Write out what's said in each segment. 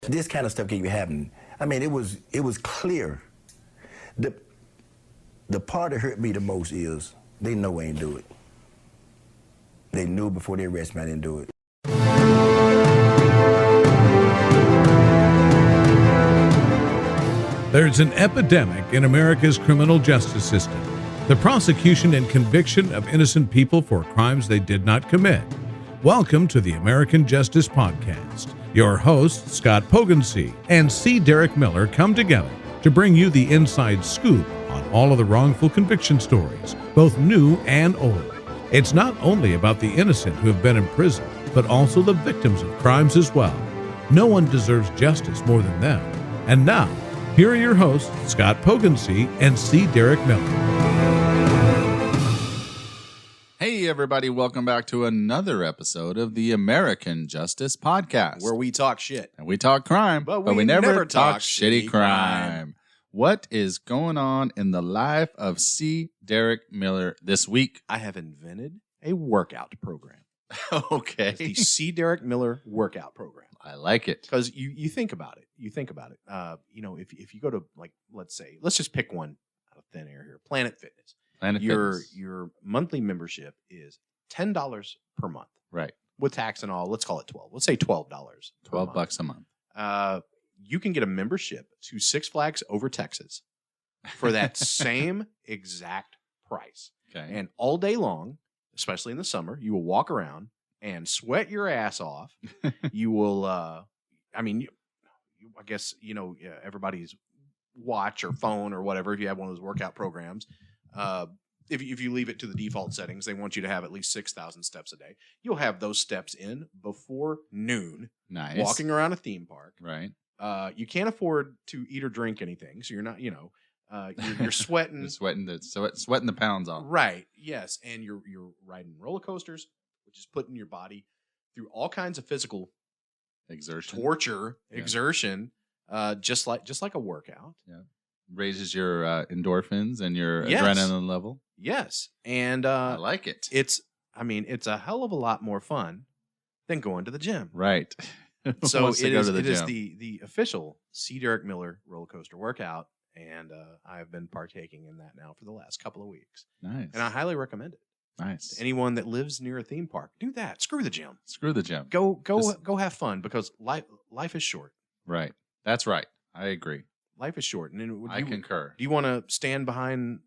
This kind of stuff can't be happening. I mean, it was clear. The part that hurt me the most is they know I ain't do it. They knew before they arrested me I didn't do it. There's an epidemic in America's criminal justice system. The prosecution and conviction of innocent people for crimes they did not commit. Welcome to the American Justice Podcast. Your hosts, Scott Pogensee and C. Derick Miller, come together to bring you the inside scoop on all of the wrongful conviction stories, both new and old. It's not only about the innocent who have been in prison, but also the victims of crimes as well. No one deserves justice more than them. And now, here are your hosts, Scott Pogensee and C. Derick Miller. Hey, everybody. Welcome back to another episode of the American Justice Podcast, where we talk shit. And we talk crime, but we never talk shitty crime. What is going on in the life of C. Derick Miller this week? I have invented a workout program. Okay. It's the C. Derick Miller workout program. I like it. Because you think about it. You think about it. If you go to, like, let's just pick one out of thin air here. Planet Fitness. Your monthly membership is $10 per month. Right. With tax and all, let's call it 12. Let's say $12. $12 a month. You can get a membership to Six Flags Over Texas for that same exact price. Okay. And all day long, especially in the summer, you will walk around and sweat your ass off. You will, I guess, everybody's watch or phone or whatever, if you have one of those workout programs, if you leave it to the default settings, they want you to have at least 6,000 steps a day. You'll have those steps in before noon. Nice. Walking around a theme park. Right. You can't afford to eat or drink anything, so you're not, you're sweating. You're sweating the pounds off. Right. Yes, and you're riding roller coasters, which is putting your body through all kinds of physical exertion, just like a workout. Yeah. Raises your endorphins and your adrenaline level. Yes, and I like it. It's a hell of a lot more fun than going to the gym. Right. So it is the official C. Derick Miller roller coaster workout, and I've been partaking in that now for the last couple of weeks. Nice. And I highly recommend it. Nice. To anyone that lives near a theme park, do that. Screw the gym. Go have fun, because life is short. Right. That's right. I agree. Life is short. And I concur. Do you want to stand behind,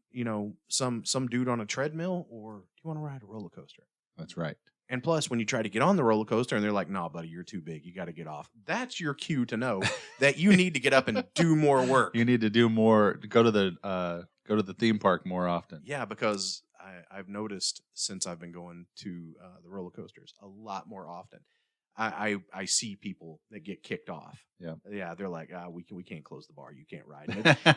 some dude on a treadmill, or do you want to ride a roller coaster? That's right. And plus, when you try to get on the roller coaster and they're like, "Nah, buddy, you're too big. You got to get off." That's your cue to know that you need to get up and do more work. You need to do more. Go to the theme park more often. Yeah, because I've noticed since I've been going to the roller coasters a lot more often. I see people that get kicked off. Yeah. They're like, we can't close the bar. You can't ride,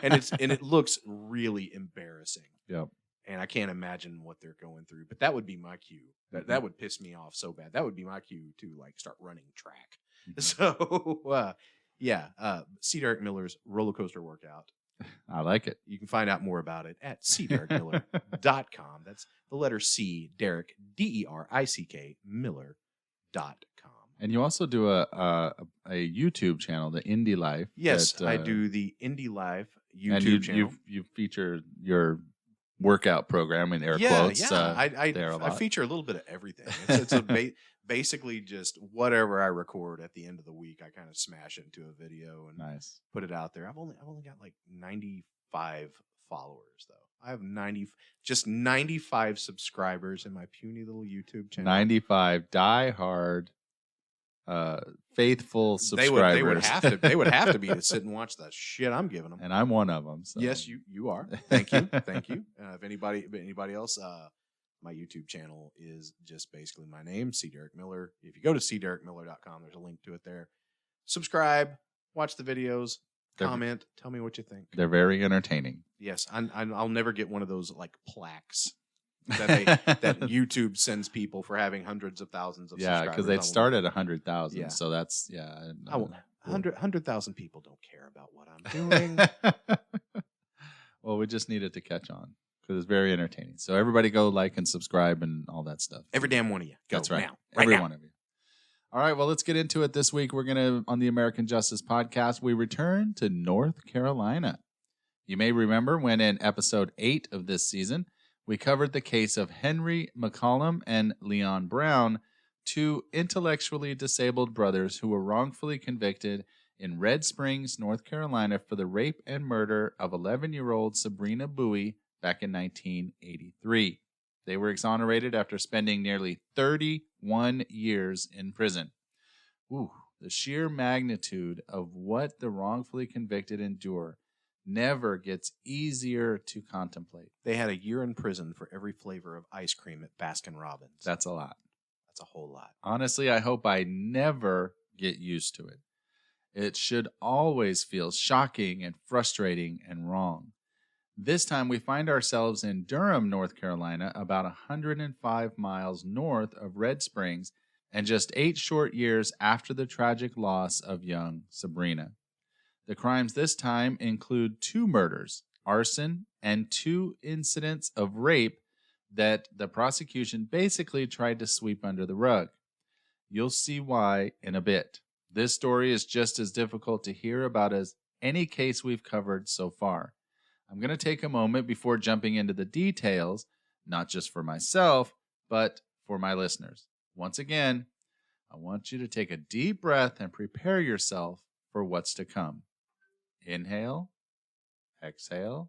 and it looks really embarrassing. Yeah. And I can't imagine what they're going through. But that would be my cue. That would piss me off so bad. That would be my cue to start running track. Mm-hmm. So C. Derick Miller's roller coaster workout. I like it. You can find out more about it at cderickmiller.com. That's the letter C, Derick, DERICK, Miller.com. And you also do a YouTube channel, the Indie Life. Yes, I do the Indie Life YouTube channel. You feature your workout program in air quotes. Yeah, I feature a little bit of everything. It's basically just whatever I record at the end of the week, I kind of smash into a video and put it out there. I've only got like 95 followers though. I have 95 subscribers in my puny little YouTube channel. 95 diehard faithful subscribers. They would have to be to sit and watch the shit I'm giving them. And I'm one of them. So. Yes, you are. Thank you. If anybody else, my YouTube channel is just basically my name, C. Derick Miller. If you go to cderickmiller.com, there's a link to it there. Subscribe, watch the videos, comment, tell me what you think. They're very entertaining. Yes, I'll never get one of those like plaques that YouTube sends people for having hundreds of thousands of subscribers. Yeah, because they'd start at 100,000. Yeah. So that's, 100,000 people don't care about what I'm doing. Well, we just need it to catch on because it's very entertaining. So everybody go like and subscribe and all that stuff. Every damn one of you. Go. That's right. Now. Every one of you. All right, well, let's get into it this week. We're going to, on the American Justice Podcast, we return to North Carolina. You may remember when in episode 8 of this season, we covered the case of Henry McCollum and Leon Brown, two intellectually disabled brothers who were wrongfully convicted in Red Springs, North Carolina for the rape and murder of 11-year-old Sabrina Bowie back in 1983. They were exonerated after spending nearly 31 years in prison. Ooh, the sheer magnitude of what the wrongfully convicted endure never gets easier to contemplate. They had a year in prison for every flavor of ice cream at Baskin-Robbins. That's a lot. That's a whole lot. Honestly, I hope I never get used to it. It should always feel shocking and frustrating and wrong. This time we find ourselves in Durham, North Carolina, about 105 miles north of Red Springs, and just 8 short years after the tragic loss of young Sabrina. The crimes this time include 2 murders, arson, and 2 incidents of rape that the prosecution basically tried to sweep under the rug. You'll see why in a bit. This story is just as difficult to hear about as any case we've covered so far. I'm going to take a moment before jumping into the details, not just for myself, but for my listeners. Once again, I want you to take a deep breath and prepare yourself for what's to come. Inhale, exhale.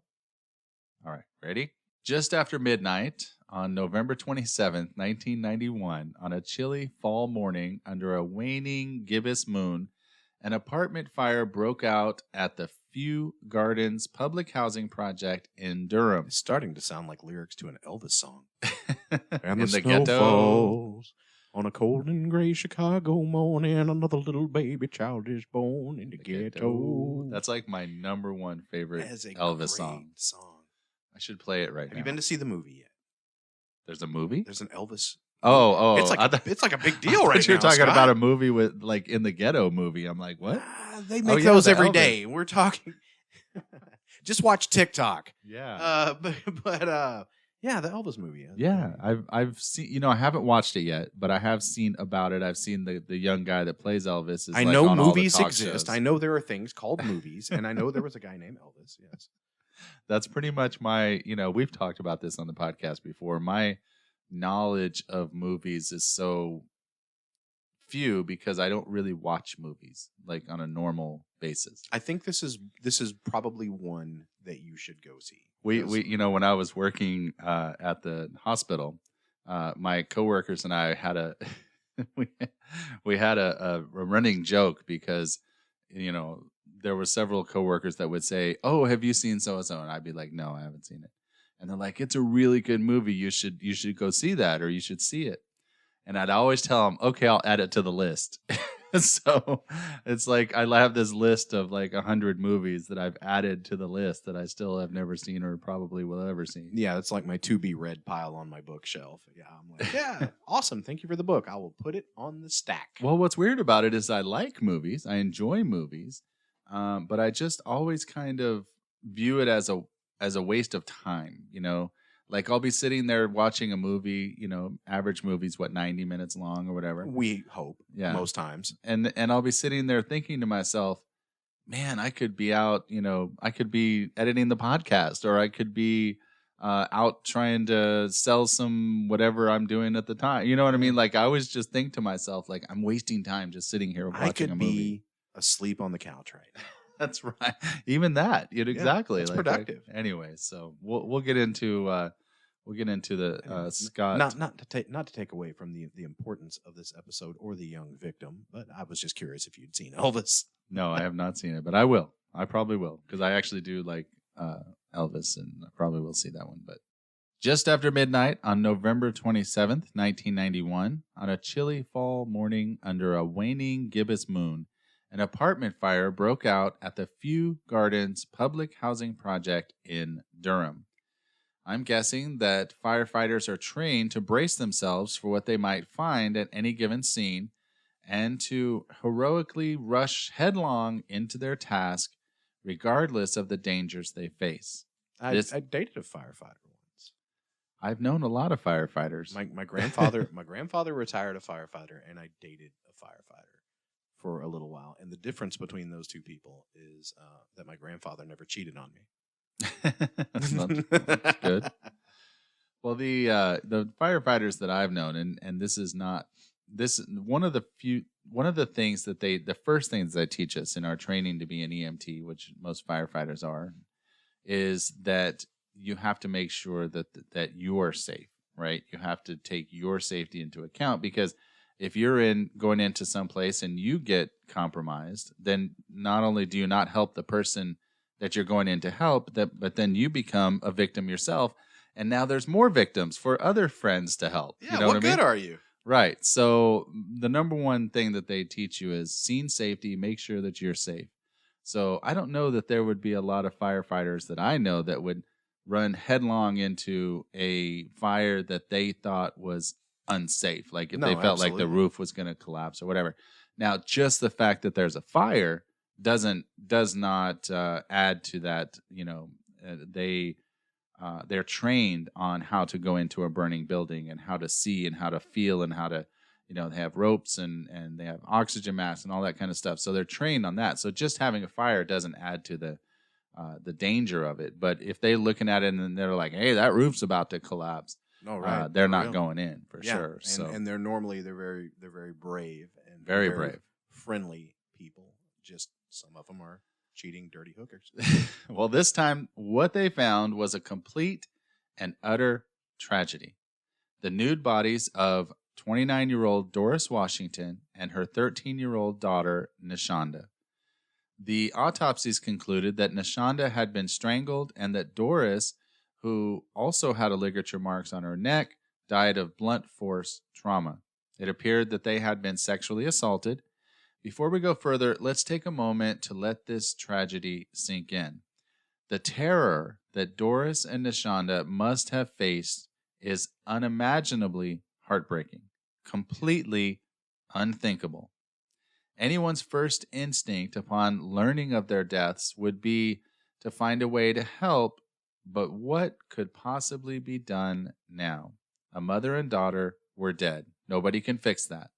All right, ready? Just after midnight on November 27th, 1991, on a chilly fall morning under a waning gibbous moon, an apartment fire broke out at the Few Gardens public housing project in Durham. It's starting to sound like lyrics to an Elvis song. And the the snow ghetto. falls on a cold and gray Chicago morning. Another little baby child is born in the ghetto. That's like my number one favorite That is a Elvis great song. I should play it right now. Have you been to see the movie yet? There's a movie? There's an Elvis. Oh. It's like a big deal right now. You're talking Scott. about a movie with like in the ghetto movie. I'm like, what? They make yeah, those the every Elvis. day. We're talking. Just watch TikTok. Yeah. Yeah, the Elvis movie. Yeah, I've seen. I haven't watched it yet, but I have seen about it. I've seen the young guy that plays Elvis. I know movies exist. I know there are things called movies, and I know there was a guy named Elvis. Yes, that's pretty much my. We've talked about this on the podcast before. My knowledge of movies is so few because I don't really watch movies like on a normal basis. I think this is probably one that you should go see. We when I was working at the hospital, my coworkers and I had a we had a running joke because there were several coworkers that would say, "Oh, have you seen so and so?" And I'd be like, "No, I haven't seen it." And they're like, "It's a really good movie. You should go see that, or you should see it." And I'd always tell them, "Okay, I'll add it to the list." So it's like I have this list of like 100 movies that I've added to the list that I still have never seen or probably will ever see. Yeah, it's like my to be read pile on my bookshelf. Yeah, I'm like, yeah, awesome. Thank you for the book. I will put it on the stack. Well, what's weird about it is I like movies. I enjoy movies, but I just always kind of view it as a waste of time. Like I'll be sitting there watching a movie, average movie's 90 minutes long or whatever. We hope, most times. And I'll be sitting there thinking to myself, man, I could be out, I could be editing the podcast, or I could be out trying to sell some whatever I'm doing at the time. You know what I mean? Like I always just think to myself, like I'm wasting time just sitting here watching a movie. I could be asleep on the couch right now. That's right. Even that, exactly. It's productive. Anyway, so we'll get into the Scott. Not to take away from the importance of this episode or the young victim, but I was just curious if you'd seen Elvis. No, I have not seen it, but I will. I probably will because I actually do like Elvis, and I probably will see that one. But just after midnight on November 27th, 1991, on a chilly fall morning under a waning gibbous moon, an apartment fire broke out at the Few Gardens public housing project in Durham. I'm guessing that firefighters are trained to brace themselves for what they might find at any given scene and to heroically rush headlong into their task regardless of the dangers they face. I dated a firefighter once. I've known a lot of firefighters. My grandfather retired a firefighter, and I dated a a firefighter for a little while. And the difference between those two people is that my grandfather never cheated on me. That's good. Well, the firefighters that I've known, and this is not one of the things that the first things they teach us in our training to be an EMT, which most firefighters are, is that you have to make sure that you are safe, right? You have to take your safety into account, because if you're going into some place and you get compromised, then not only do you not help the person that you're going in to help, but then you become a victim yourself. And now there's more victims for other friends to help. Yeah, you know what what I mean? good are you? Right. So the number one thing that they teach you is scene safety. Make sure that you're safe. So I don't know that there would be a lot of firefighters that I know that would run headlong into a fire that they thought was unsafe. Like if they felt like the roof was going to collapse or whatever. Now, just the fact that there's a fire does not add to that. They're trained on how to go into a burning building and how to see and how to feel and how to, they have ropes and they have oxygen masks and all that kind of stuff. So they're trained on that. So just having a fire doesn't add to the danger of it. But if they're looking at it and they're like, hey, that roof's about to collapse, they're not going in for sure. And they're very brave and very brave, friendly people. Just some of them are cheating, dirty hookers. Well, this time, what they found was a complete and utter tragedy. The nude bodies of 29-year-old Doris Wahington and her 13-year-old daughter, Nishonda. The autopsies concluded that Nishonda had been strangled and that Doris, who also had ligature marks on her neck, died of blunt force trauma. It appeared that they had been sexually assaulted. Before we go further, let's take a moment to let this tragedy sink in. The terror that Doris and Nishonda must have faced is unimaginably heartbreaking, completely unthinkable. Anyone's first instinct upon learning of their deaths would be to find a way to help, but what could possibly be done now? A mother and daughter were dead. Nobody can fix that.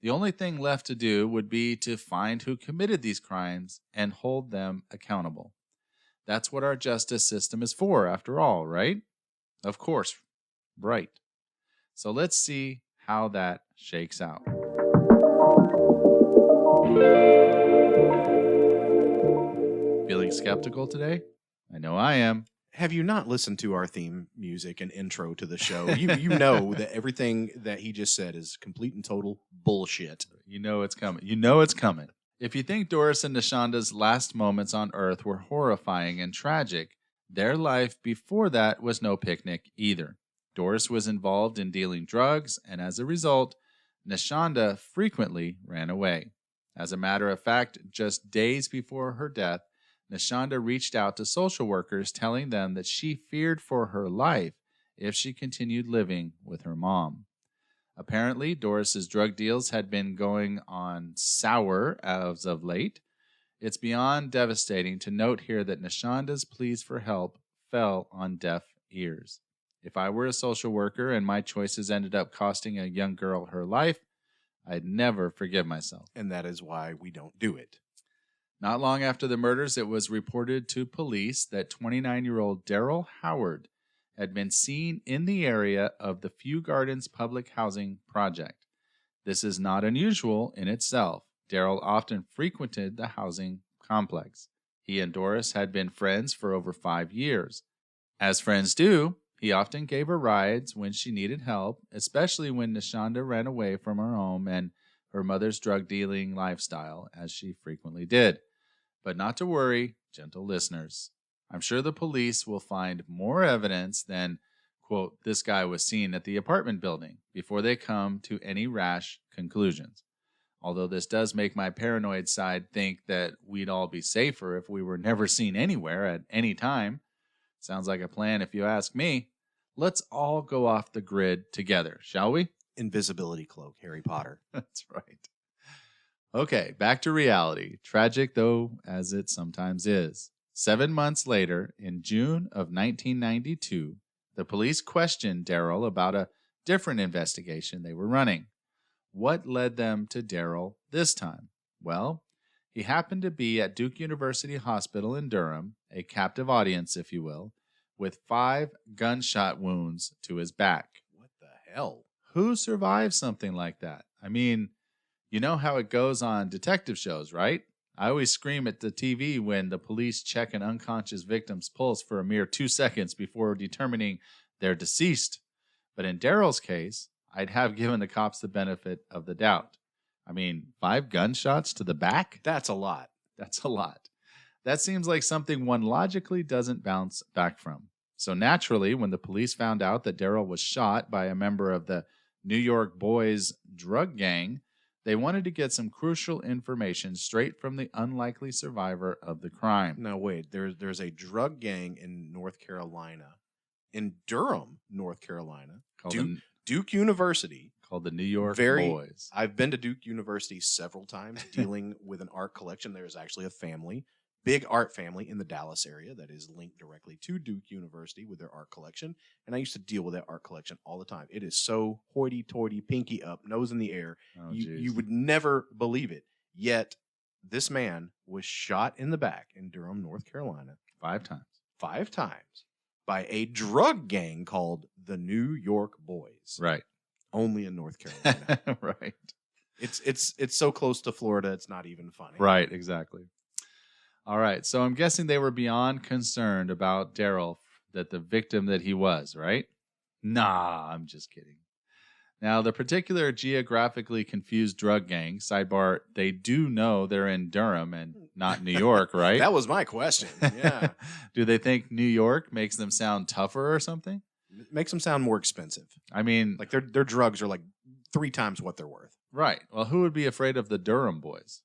The only thing left to do would be to find who committed these crimes and hold them accountable. That's what our justice system is for, after all, right? Of course, right. So let's see how that shakes out. Feeling skeptical today? I know I am. Have you not listened to our theme music and intro to the show? You know that everything that he just said is complete and total bullshit. You know it's coming. You know it's coming. If you think Doris and Nishonda's last moments on Earth were horrifying and tragic, their life before that was no picnic either. Doris was involved in dealing drugs, and as a result, Nishonda frequently ran away. As a matter of fact, just days before her death, Nishonda reached out to social workers telling them that she feared for her life if she continued living with her mom. Apparently, Doris's drug deals had been going on sour as of late. It's beyond devastating to note here that Nishonda's pleas for help fell on deaf ears. If I were a social worker and my choices ended up costing a young girl her life, I'd never forgive myself. And that is why we don't do it. Not long after the murders, it was reported to police that 29-year-old Darryl Howard had been seen in the area of the Few Gardens Public Housing Project. This is not unusual in itself. Darryl often frequented the housing complex. He and Doris had been friends for over 5 years. As friends do, he often gave her rides when she needed help, especially when Nishonda ran away from her home and her mother's drug-dealing lifestyle, as she frequently did. But not to worry, gentle listeners. I'm sure the police will find more evidence than, quote, this guy was seen at the apartment building before they come to any rash conclusions. Although this does make my paranoid side think that we'd all be safer if we were never seen anywhere at any time. Sounds like a plan if you ask me. Let's all go off the grid together, shall we? Invisibility cloak, Harry Potter. That's right. Okay, back to reality. Tragic though as it sometimes is. 7 months later, in June of 1992, the police questioned Darryll about a different investigation they were running. What led them to Darryll this time? Well, he happened to be at Duke University Hospital in Durham, a captive audience, if you will, with 5 gunshot wounds to his back. What the hell? Who survives something like that? I mean, you know how it goes on detective shows, right? I always scream at the TV when the police check an unconscious victim's pulse for a mere 2 seconds before determining they're deceased. But in Darryl's case, I'd have given the cops the benefit of the doubt. I mean, 5 gunshots to the back? That's a lot. That's a lot. That seems like something one logically doesn't bounce back from. So naturally, when the police found out that Darryll was shot by a member of the New York Boys drug gang, they wanted to get some crucial information straight from the unlikely survivor of the crime. Now, wait, there's a drug gang in North Carolina, in Durham, North Carolina, Duke University. Called the New York Boys. I've been to Duke University several times dealing with an art collection. There's actually a family, big art family in the Dallas area that is linked directly to Duke University with their art collection. And I used to deal with that art collection all the time. It is so hoity-toity, pinky up, nose in the air. Oh, you would never believe it. Yet this man was shot in the back in Durham, North Carolina. 5 times. 5 times by a drug gang called the New York Boys. Right. Only in North Carolina. Right. It's so close to Florida, it's not even funny. Right, exactly. All right, so I'm guessing they were beyond concerned about Darryll, that the victim that he was, right? Nah, I'm just kidding. Now, the particular geographically confused drug gang, sidebar, they do know they're in Durham and not New York, right? That was my question. Yeah. Do they think New York makes them sound tougher or something? It makes them sound more expensive. I mean, like their drugs are like 3 times what they're worth. Right. Well, who would be afraid of the Durham Boys?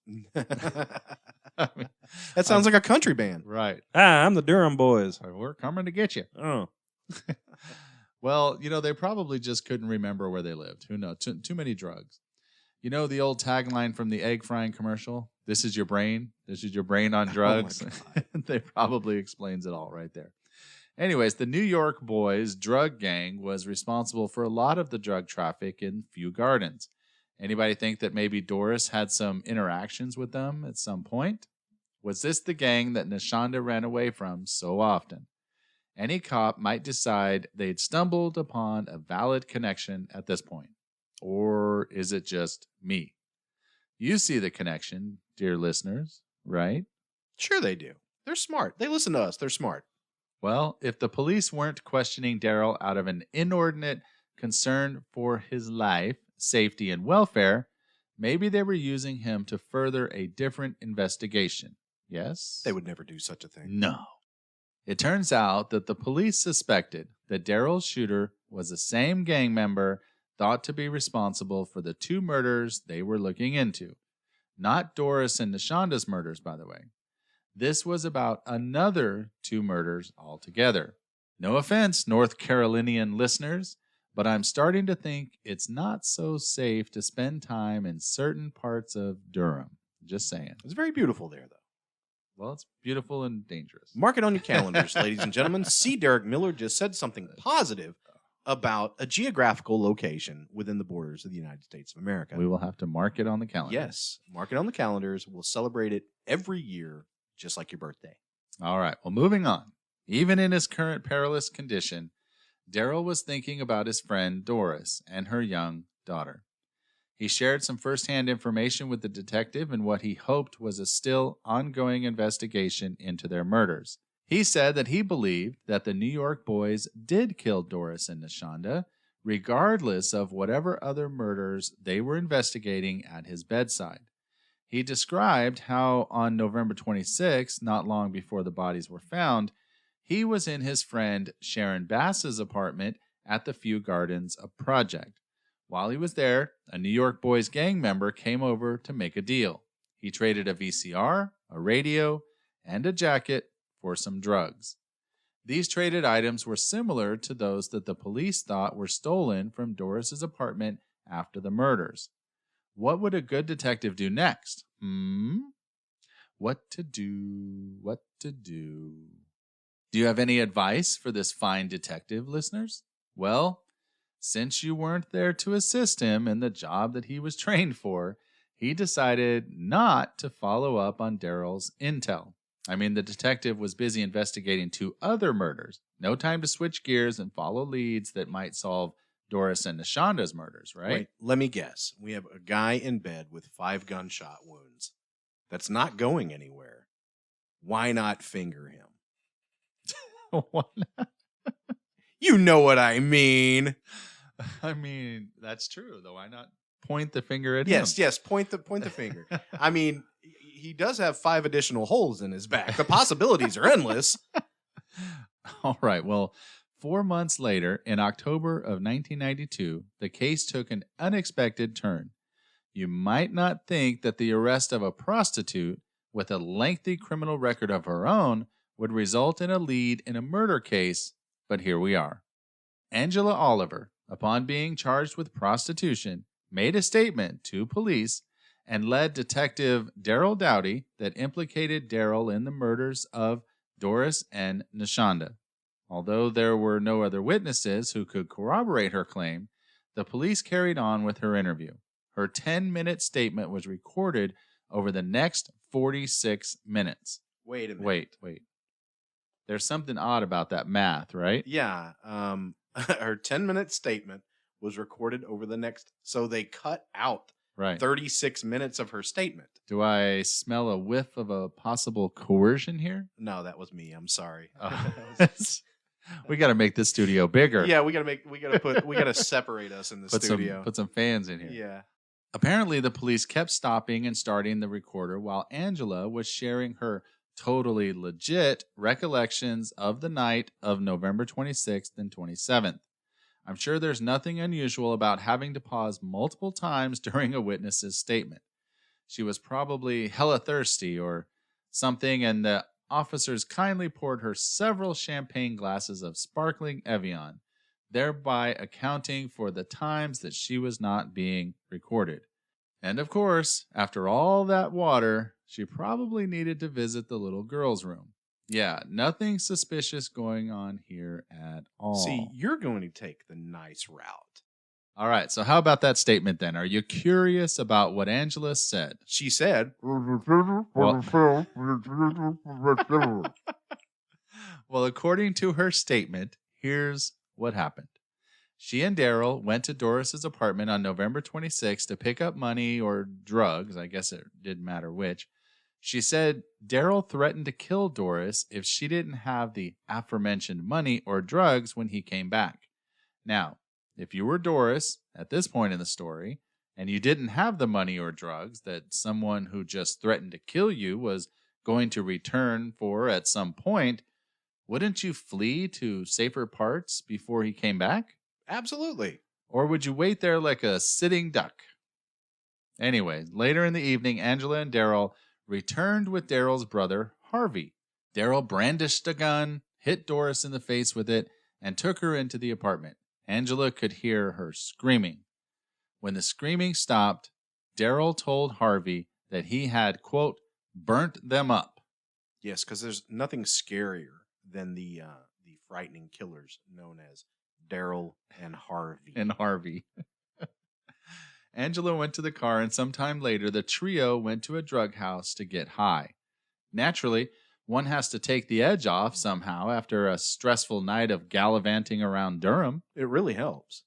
I mean, that sounds like a country band. Right. Hi, I'm the Durham Boys. We're coming to get you. Oh. Well, they probably just couldn't remember where they lived. Who knows? Too many drugs. You know the old tagline from the egg frying commercial? This is your brain. This is your brain on drugs. They probably explains it all right there. Anyways, the New York Boys drug gang was responsible for a lot of the drug traffic in Few Gardens. Anybody think that maybe Doris had some interactions with them at some point? Was this the gang that Nishonda ran away from so often? Any cop might decide they'd stumbled upon a valid connection at this point. Or is it just me? You see the connection, dear listeners, right? Sure they do. They're smart. They listen to us. They're smart. Well, if the police weren't questioning Darryll out of an inordinate concern for his life, safety, and welfare, maybe they were using him to further a different investigation. Yes? They would never do such a thing. No. It turns out that the police suspected that Darryll's shooter was the same gang member thought to be responsible for the 2 murders they were looking into. Not Doris and Nishonda's murders, by the way. This was about another 2 murders altogether. No offense, North Carolinian listeners, but I'm starting to think it's not so safe to spend time in certain parts of Durham. Just saying. It's very beautiful there, though. Well, it's beautiful and dangerous. Mark it on your calendars, ladies and gentlemen. C. Derek Miller just said something positive about a geographical location within the borders of the United States of America. We will have to mark it on the calendar. Yes, mark it on the calendars. We'll celebrate it every year, just like your birthday. All right, well, moving on. Even in his current perilous condition, Darryll was thinking about his friend Doris and her young daughter. He shared some firsthand information with the detective in what he hoped was a still ongoing investigation into their murders. He said that he believed that the New York Boys did kill Doris and Nishonda, regardless of whatever other murders they were investigating at his bedside. He described how on November 26, not long before the bodies were found, he was in his friend Sharon Bass's apartment at the Few Gardens project. While he was there, a New York Boys gang member came over to make a deal. He traded a VCR, a radio, and a jacket for some drugs. These traded items were similar to those that the police thought were stolen from Doris's apartment after the murders. What would a good detective do next? What to do? What to do? Do you have any advice for this fine detective, listeners? Well, Since you weren't there to assist him in the job that he was trained for, he decided not to follow up on Darryl's intel. I mean, the detective was busy investigating 2 other murders. No time to switch gears and follow leads that might solve Doris and Nishonda's murders, right? Wait, let me guess. We have a guy in bed with 5 gunshot wounds that's not going anywhere. Why not finger him? Why not? You know what I mean. I mean, that's true, though. Why not point the finger at him? Yes, point the finger. I mean, he does have 5 additional holes in his back. The possibilities are endless. All right. Well, 4 months later, in October of 1992, the case took an unexpected turn. You might not think that the arrest of a prostitute with a lengthy criminal record of her own would result in a lead in a murder case, but here we are. Angela Oliver, upon being charged with prostitution, made a statement to police and led Detective Darryl Dowdy that implicated Darryl in the murders of Doris and Nishonda. Although there were no other witnesses who could corroborate her claim, the police carried on with her interview. Her 10-minute statement was recorded over the next 46 minutes. Wait a minute. Wait. There's something odd about that math, right? Yeah. Her 10-minute statement was recorded over the next. So they cut out Right. 36 minutes of her statement. Do I smell a whiff of a possible coercion here? No, that was me. I'm sorry. We got to make this studio bigger. Yeah, we gotta separate us in the studio. Put some fans in here. Yeah. Apparently, the police kept stopping and starting the recorder while Angela was sharing her totally legit recollections of the night of November 26th and 27th. I'm sure there's nothing unusual about having to pause multiple times during a witness's statement. She was probably hella thirsty or something, and the officers kindly poured her several champagne glasses of sparkling Evian, thereby accounting for the times that she was not being recorded. And of course, after all that water, she probably needed to visit the little girl's room. Yeah, nothing suspicious going on here at all. See, you're going to take the nice route. All right, so how about that statement then? Are you curious about what Angela said? She said, Well, according to her statement, here's what happened. She and Darryl went to Doris's apartment on November 26th to pick up money or drugs. I guess it didn't matter which. She said Darryl threatened to kill Doris if she didn't have the aforementioned money or drugs when he came back. Now, if you were Doris at this point in the story, and you didn't have the money or drugs that someone who just threatened to kill you was going to return for at some point, wouldn't you flee to safer parts before he came back? absolutely. Or would you wait there like a sitting duck? Anyway, later in the evening, Angela and Darryl returned with Darryl's brother, Harvey. Darryl brandished a gun, hit Doris in the face with it, and took her into the apartment. Angela could hear her screaming. When the screaming stopped, Darryl told Harvey that he had, quote, burnt them up. Yes, because there's nothing scarier than the frightening killers known as Darryl and Harvey. Angela went to the car, and sometime later, the trio went to a drug house to get high. Naturally, one has to take the edge off somehow after a stressful night of gallivanting around Durham. It really helps.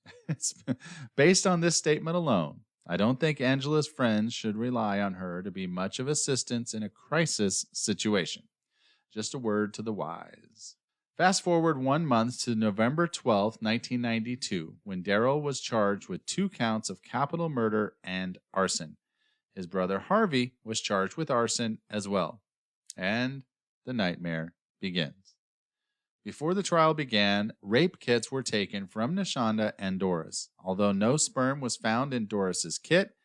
Based on this statement alone, I don't think Angela's friends should rely on her to be much of assistance in a crisis situation. Just a word to the wise. Fast forward 1 month to November 12, 1992, when Darryl was charged with 2 counts of capital murder and arson. His brother Harvey was charged with arson as well. And the nightmare begins. Before the trial began, rape kits were taken from Nishonda and Doris. Although no sperm was found in Doris's kit,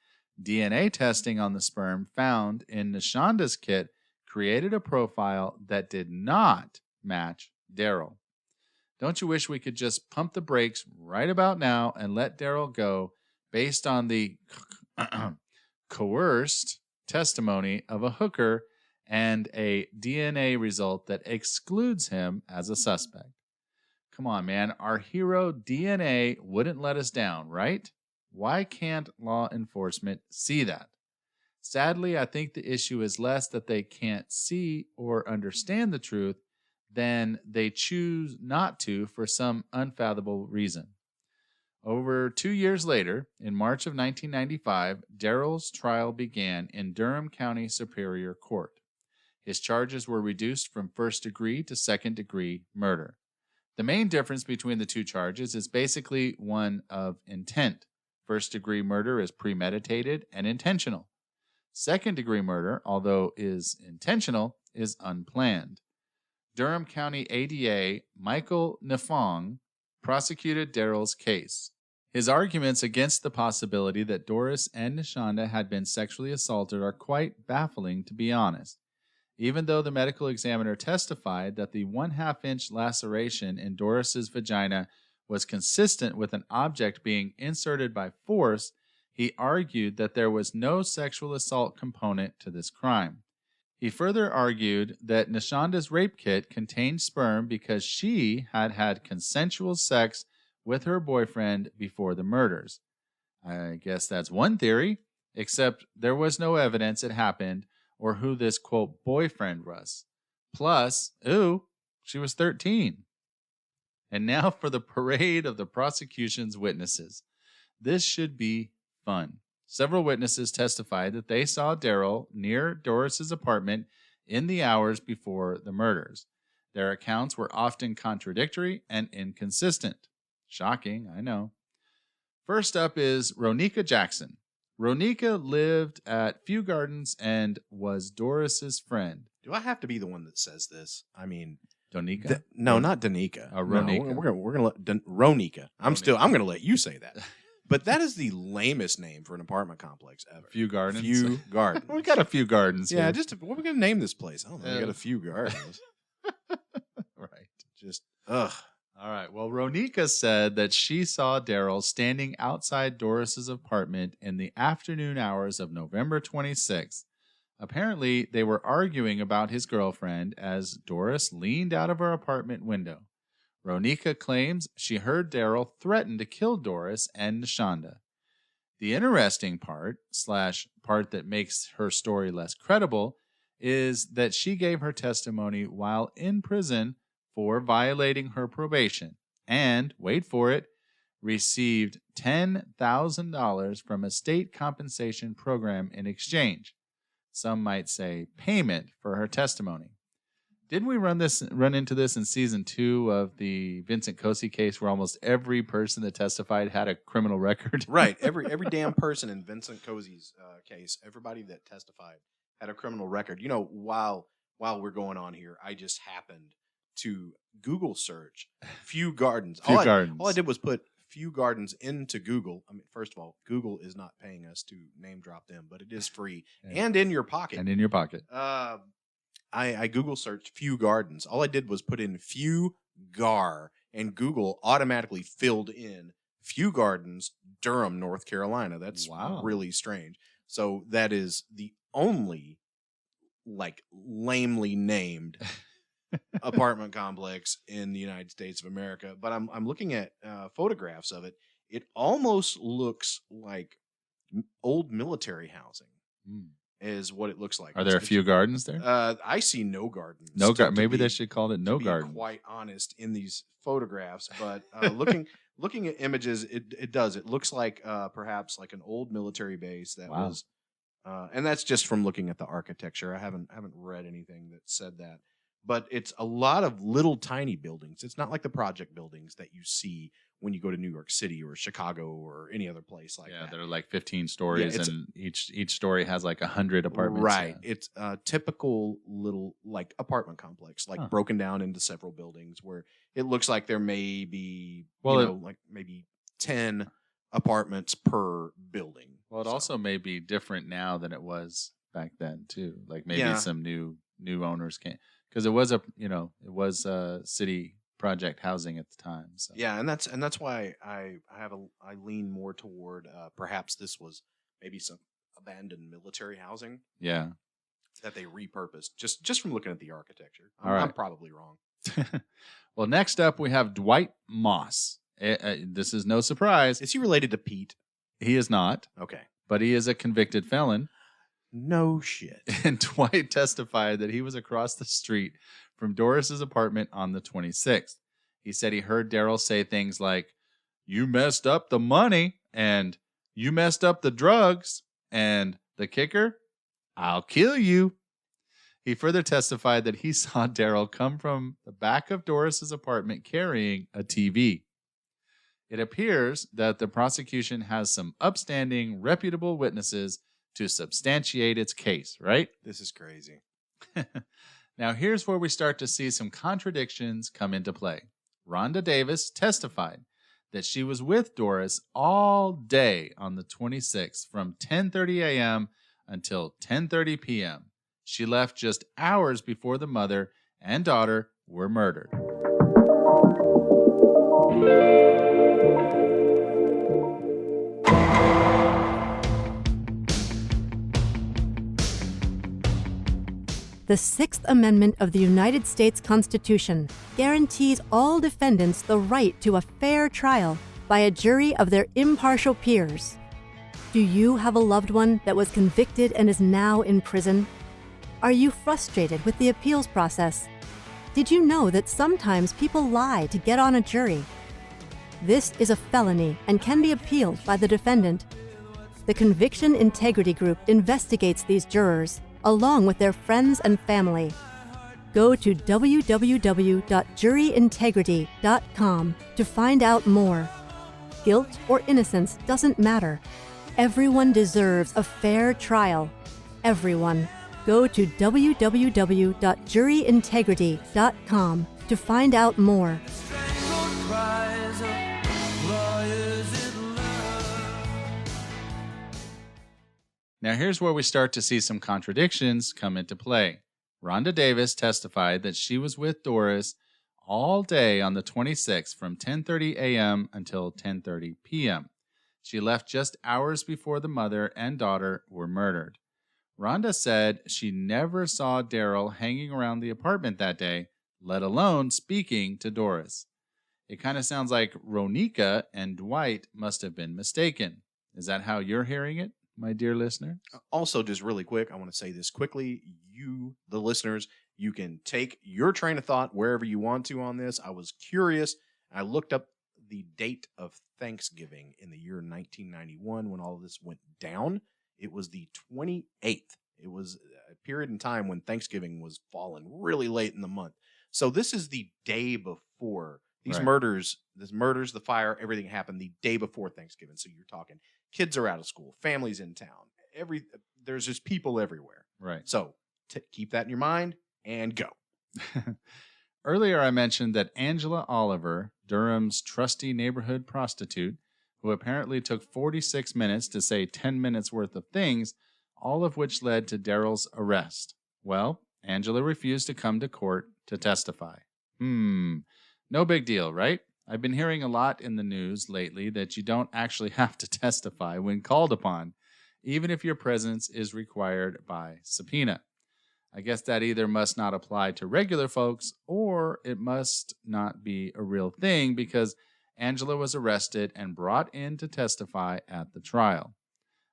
DNA testing on the sperm found in Nishonda's kit created a profile that did not match Darryl. Don't you wish we could just pump the brakes right about now and let Darryl go based on the coerced testimony of a hooker and a DNA result that excludes him as a suspect? Come on, man. Our hero DNA wouldn't let us down, right? Why can't law enforcement see that? Sadly, I think the issue is less that they can't see or understand the truth than they choose not to for some unfathomable reason. Over 2 years later, in March of 1995, Darryl's trial began in Durham County Superior Court. His charges were reduced from first-degree to second-degree murder. The main difference between the two charges is basically one of intent. First-degree murder is premeditated and intentional. Second-degree murder, although is intentional, is unplanned. Durham County ADA Michael Nifong prosecuted Darryl's case. His arguments against the possibility that Doris and Nishonda had been sexually assaulted are quite baffling, to be honest. Even though the medical examiner testified that the 1/2-inch laceration in Doris's vagina was consistent with an object being inserted by force, he argued that there was no sexual assault component to this crime. He further argued that Nishonda's rape kit contained sperm because she had had consensual sex with her boyfriend before the murders. I guess that's one theory, except there was no evidence it happened or who this, quote, boyfriend was. Plus, she was 13. And now for the parade of the prosecution's witnesses. This should be fun. Several witnesses testified that they saw Darryll near Doris's apartment in the hours before the murders. Their accounts were often contradictory and inconsistent. Shocking, I know. First up is Ronika Jackson. Ronika lived at Few Gardens and was Doris's friend. Do I have to be the one that says this? I mean, Donika? No, not Danica. Ronika. No, we're gonna let Ronika. I'm gonna let you say that. But that is the lamest name for an apartment complex ever. Few Gardens. Few Gardens. We got a few gardens. Yeah, here. what are we gonna name this place? I don't know. We got a few gardens. Right. Just ugh. All right. Well, Ronika said that she saw Darryll standing outside Doris's apartment in the afternoon hours of November 26th. Apparently, they were arguing about his girlfriend as Doris leaned out of her apartment window. Ronika claims she heard Darryll threaten to kill Doris and Nishonda. The interesting part that makes her story less credible, is that she gave her testimony while in prison for violating her probation and, wait for it, received $10,000 from a state compensation program in exchange. Some might say payment for her testimony. Didn't we run into this in season 2 of the Vincent Cosi case, where almost every person that testified had a criminal record? Right. Every damn person in Vincent Cosi's case, everybody that testified had a criminal record. You know, while we're going on here, I just happened to Google search Few Gardens. All I did was put Few Gardens into Google. I mean, first of all, Google is not paying us to name drop them, but it is free and in your pocket. And in your pocket. I Google searched Few Gardens. All I did was put in Few Gar, and Google automatically filled in Few Gardens, Durham, North Carolina. That's really strange. So that is the only, lamely named apartment complex in the United States of America. But I'm looking at photographs of it. It almost looks like old military housing. Is what it looks like. Are there a few gardens there? I see no gardens. Maybe they should call it no garden. To be quite honest, in these photographs, but looking at images, it does. It looks like perhaps like an old military base that was, and that's just from looking at the architecture. I haven't read anything that said that, but it's a lot of little tiny buildings. It's not like the project buildings that you see when you go to New York City or Chicago or any other place like that. Yeah, they're like 15 stories, and each story has like 100 apartments. Right. Yeah. It's a typical little apartment complex, broken down into several buildings, where it looks like there may be, maybe 10 apartments per building. Well, it also may be different now than it was back then too. Like maybe some new owners came, because it was a city project housing at the time. So. Yeah, and that's why I lean more toward perhaps this was maybe some abandoned military housing. Yeah, that they repurposed just from looking at the architecture. All right. I'm probably wrong. Well, next up, we have Dwight Moss. This is no surprise. Is he related to Pete? He is not, Okay. but he is a convicted felon. No shit. And Dwight testified that he was across the street from Doris's apartment on the 26th. He said he heard Darryll say things like, "You messed up the money," and "You messed up the drugs," and "The kicker, I'll kill you." He further testified that he saw Darryll come from the back of Doris's apartment carrying a TV. It appears that the prosecution has some upstanding, reputable witnesses to substantiate its case, right? This is crazy. Now, here's where we start to see some contradictions come into play. Rhonda Davis testified that she was with Doris all day on the 26th from 10:30 a.m. until 10:30 p.m. She left just hours before the mother and daughter were murdered. The Sixth Amendment of the United States Constitution guarantees all defendants the right to a fair trial by a jury of their impartial peers. Do you have a loved one that was convicted and is now in prison? Are you frustrated with the appeals process? Did you know that sometimes people lie to get on a jury? This is a felony and can be appealed by the defendant. The Conviction Integrity Group investigates these jurors, along with their friends and family. Go to www.juryintegrity.com to find out more. Guilt or innocence doesn't matter. Everyone deserves a fair trial. Everyone. Go to www.juryintegrity.com to find out more. Now, here's where we start to see some contradictions come into play. Rhonda Davis testified that she was with Doris all day on the 26th from 10:30 a.m. until 10:30 p.m. She left just hours before the mother and daughter were murdered. Rhonda said she never saw Darryll hanging around the apartment that day, let alone speaking to Doris. It kind of sounds like Ronika and Dwight must have been mistaken. Is that how you're hearing it, my dear listener? Also, just really quick, I want to say this quickly. You, the listeners, you can take your train of thought wherever you want to on this. I was curious. I looked up the date of Thanksgiving in the year 1991 when all of this went down. It was the 28th. It was a period in time when Thanksgiving was falling really late in the month. So this is the day before these Right. murders, the fire, everything happened the day before Thanksgiving. So you're talking kids are out of school, families in town. There's just people everywhere. Right. So keep that in your mind and go. Earlier, I mentioned that Angela Oliver, Durham's trusty neighborhood prostitute, who apparently took 46 minutes to say 10 minutes worth of things, all of which led to Darryll's arrest. Well, Angela refused to come to court to testify. No big deal, right? I've been hearing a lot in the news lately that you don't actually have to testify when called upon, even if your presence is required by subpoena. I guess that either must not apply to regular folks or it must not be a real thing because Angela was arrested and brought in to testify at the trial.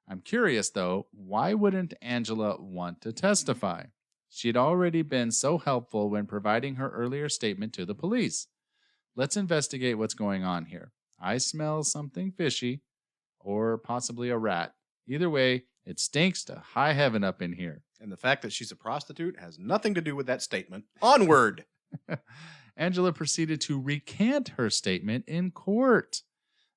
I'm curious, though, why wouldn't Angela want to testify? She'd already been so helpful when providing her earlier statement to the police. Let's investigate what's going on here. I smell something fishy, or possibly a rat. Either way, it stinks to high heaven up in here. And the fact that she's a prostitute has nothing to do with that statement. Onward! Angela proceeded to recant her statement in court.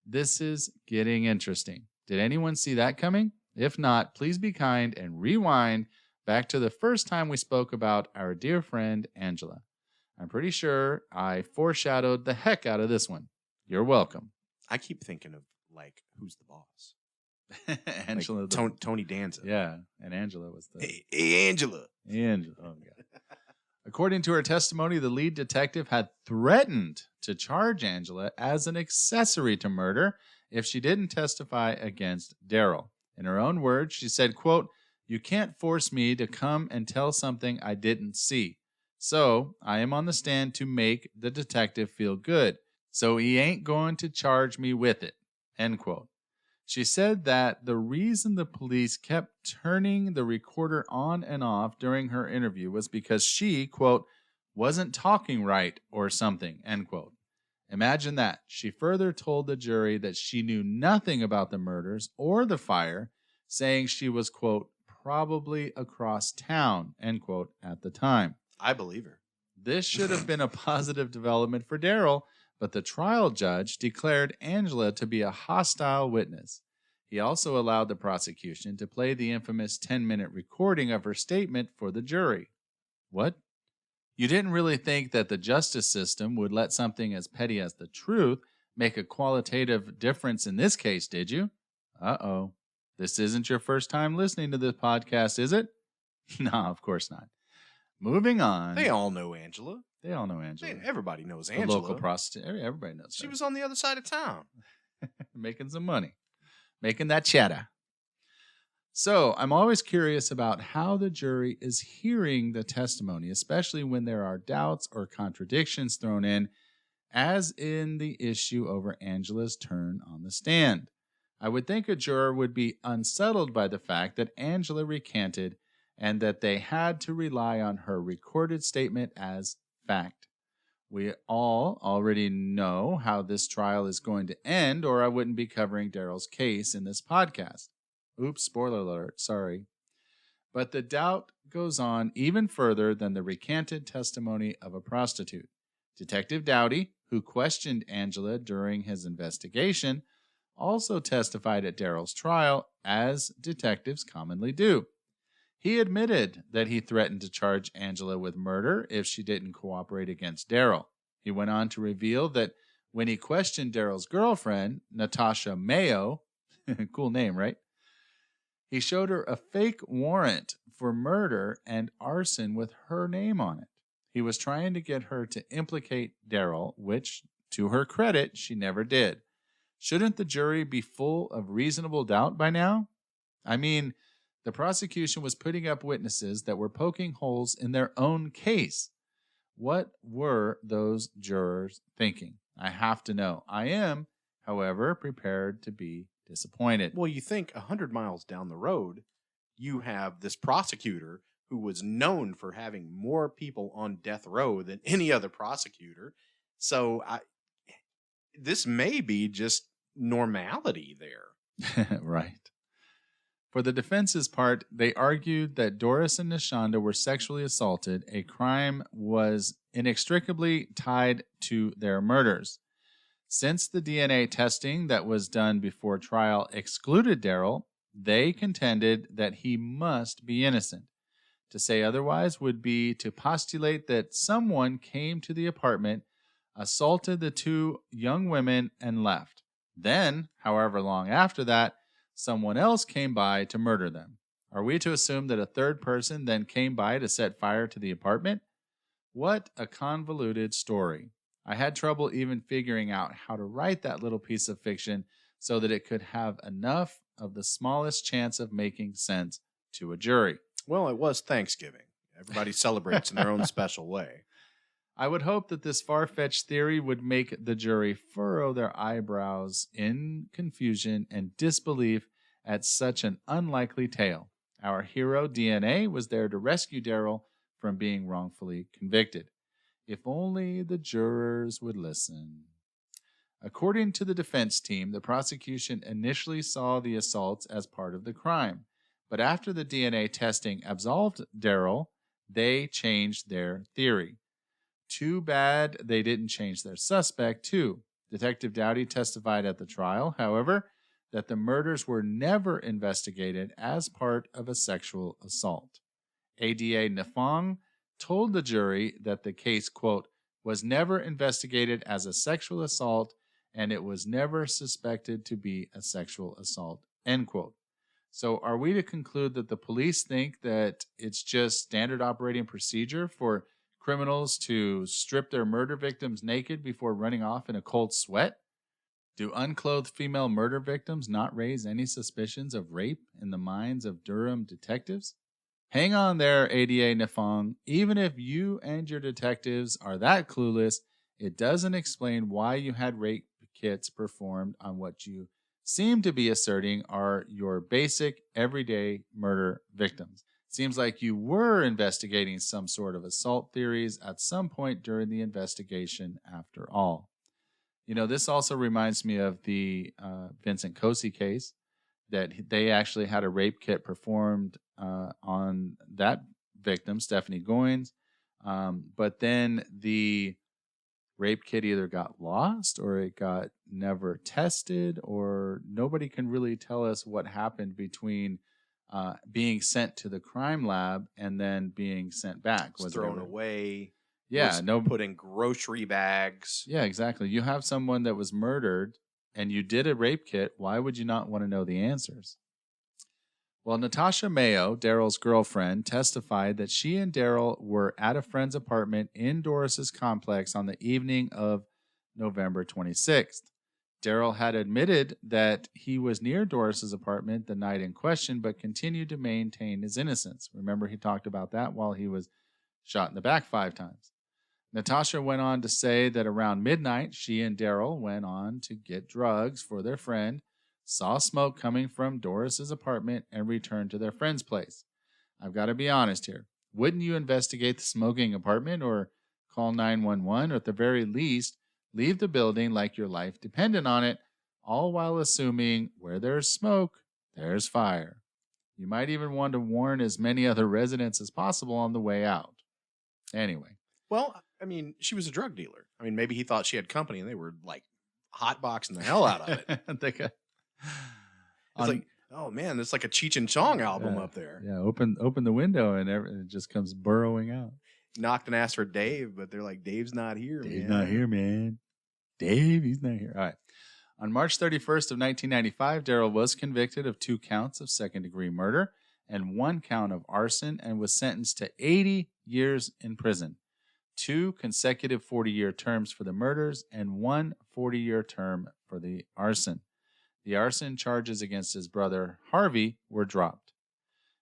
This is getting interesting. Did anyone see that coming? If not, please be kind and rewind back to the first time we spoke about our dear friend Angela. I'm pretty sure I foreshadowed the heck out of this one. You're welcome. I keep thinking of, like, who's the boss? Angela. Like Tony Danza. Yeah, and Angela was the... Hey, Angela. Angela. Oh, God. According to her testimony, the lead detective had threatened to charge Angela as an accessory to murder if she didn't testify against Darryll. In her own words, she said, quote, "You can't force me to come and tell something I didn't see. So I am on the stand to make the detective feel good. So he ain't going to charge me with it. End quote. She said that the reason the police kept turning the recorder on and off during her interview was because she, quote, wasn't talking right or something, end quote. Imagine that. She further told the jury that she knew nothing about the murders or the fire, saying she was, quote, probably across town, end quote, at the time. I believe her. This should have been a positive development for Darryll, but the trial judge declared Angela to be a hostile witness. He also allowed the prosecution to play the infamous 10-minute recording of her statement for the jury. What? You didn't really think that the justice system would let something as petty as the truth make a qualitative difference in this case, did you? Uh-oh. This isn't your first time listening to this podcast, is it? No, of course not. Moving on. They all know Angela. They all know Angela. Everybody knows The Angela. local prostitute. Everybody knows She her. was on the other side of town. Making some money. Making that cheddar. So I'm always curious about how the jury is hearing the testimony, especially when there are doubts or contradictions thrown in, as in the issue over Angela's turn on the stand. I would think a juror would be unsettled by the fact that Angela recanted and that they had to rely on her recorded statement as fact. We all already know how this trial is going to end, or I wouldn't be covering Darryl's case in this podcast. Oops, spoiler alert, sorry. But the doubt goes on even further than the recanted testimony of a prostitute. Detective Dowdy, who questioned Angela during his investigation, also testified at Darryl's trial, as detectives commonly do. He admitted that he threatened to charge Angela with murder if she didn't cooperate against Darryll. He went on to reveal that when he questioned Darryl's girlfriend, Natasha Mayo, cool name, right? He showed her a fake warrant for murder and arson with her name on it. He was trying to get her to implicate Darryll, which, to her credit, she never did. Shouldn't the jury be full of reasonable doubt by now? I mean, the prosecution was putting up witnesses that were poking holes in their own case. What were those jurors thinking? I have to know. I am, however, prepared to be disappointed. Well, you think 100 miles down the road, you have this prosecutor who was known for having more people on death row than any other prosecutor. So this may be just normality there. Right. For the defense's part, they argued that Doris and Nishonda were sexually assaulted. A crime was inextricably tied to their murders. Since the DNA testing that was done before trial excluded Darryll, they contended that he must be innocent. To say otherwise would be to postulate that someone came to the apartment, assaulted the two young women, and left. Then, however long after that, someone else came by to murder them. Are we to assume that a third person then came by to set fire to the apartment? What a convoluted story. I had trouble even figuring out how to write that little piece of fiction so that it could have enough of the smallest chance of making sense to a jury. Well, it was Thanksgiving. Everybody celebrates in their own special way. I would hope that this far-fetched theory would make the jury furrow their eyebrows in confusion and disbelief at such an unlikely tale. Our hero, DNA, was there to rescue Darryll from being wrongfully convicted. If only the jurors would listen. According to the defense team, the prosecution initially saw the assaults as part of the crime, but after the DNA testing absolved Darryll, they changed their theory. Too bad they didn't change their suspect, too. Detective Dowdy testified at the trial, however, that the murders were never investigated as part of a sexual assault. ADA Nafong told the jury that the case, quote, was never investigated as a sexual assault and it was never suspected to be a sexual assault, end quote. So are we to conclude that the police think that it's just standard operating procedure for criminals to strip their murder victims naked before running off in a cold sweat? Do unclothed female murder victims not raise any suspicions of rape in the minds of Durham detectives? Hang on there, ADA Nafong. Even if you and your detectives are that clueless, it doesn't explain why you had rape kits performed on what you seem to be asserting are your basic, everyday murder victims. Seems like you were investigating some sort of assault theories at some point during the investigation after all. You know, this also reminds me of the Vincent Cosi case, that they actually had a rape kit performed on that victim, Stephanie Goins. But then the rape kit either got lost or it got never tested, or nobody can really tell us what happened between being sent to the crime lab and then being sent back. Was thrown away. Yeah, put in grocery bags. Yeah, exactly. You have someone that was murdered and you did a rape kit. Why would you not want to know the answers? Well, Natasha Mayo, Darryl's girlfriend, testified that she and Darryll were at a friend's apartment in Doris's complex on the evening of November 26th. Darryll had admitted that he was near Doris's apartment the night in question, but continued to maintain his innocence. Remember, he talked about that while he was shot in the back 5 times. Natasha went on to say that around midnight, she and Darryll went on to get drugs for their friend, saw smoke coming from Doris's apartment, and returned to their friend's place. I've got to be honest here. Wouldn't you investigate the smoking apartment or call 911, or at the very least, leave the building like your life depended on it, all while assuming where there's smoke, there's fire? You might even want to warn as many other residents as possible on the way out. Anyway. Well, I mean, she was a drug dealer. I mean, maybe he thought she had company and they were like hotboxing the hell out of it. It's like, oh man, it's like a Cheech and Chong album up there. Yeah, open the window and it just comes burrowing out. Knocked and asked for Dave, but they're like, Dave's not here, Dave's not here, man. Dave, he's not here. All right. On March 31st of 1995, Darryll was convicted of 2 counts of second-degree murder and 1 count of arson and was sentenced to 80 years in prison. 2 consecutive 40-year terms for the murders and 1 40-year term for the arson. The arson charges against his brother Harvey were dropped.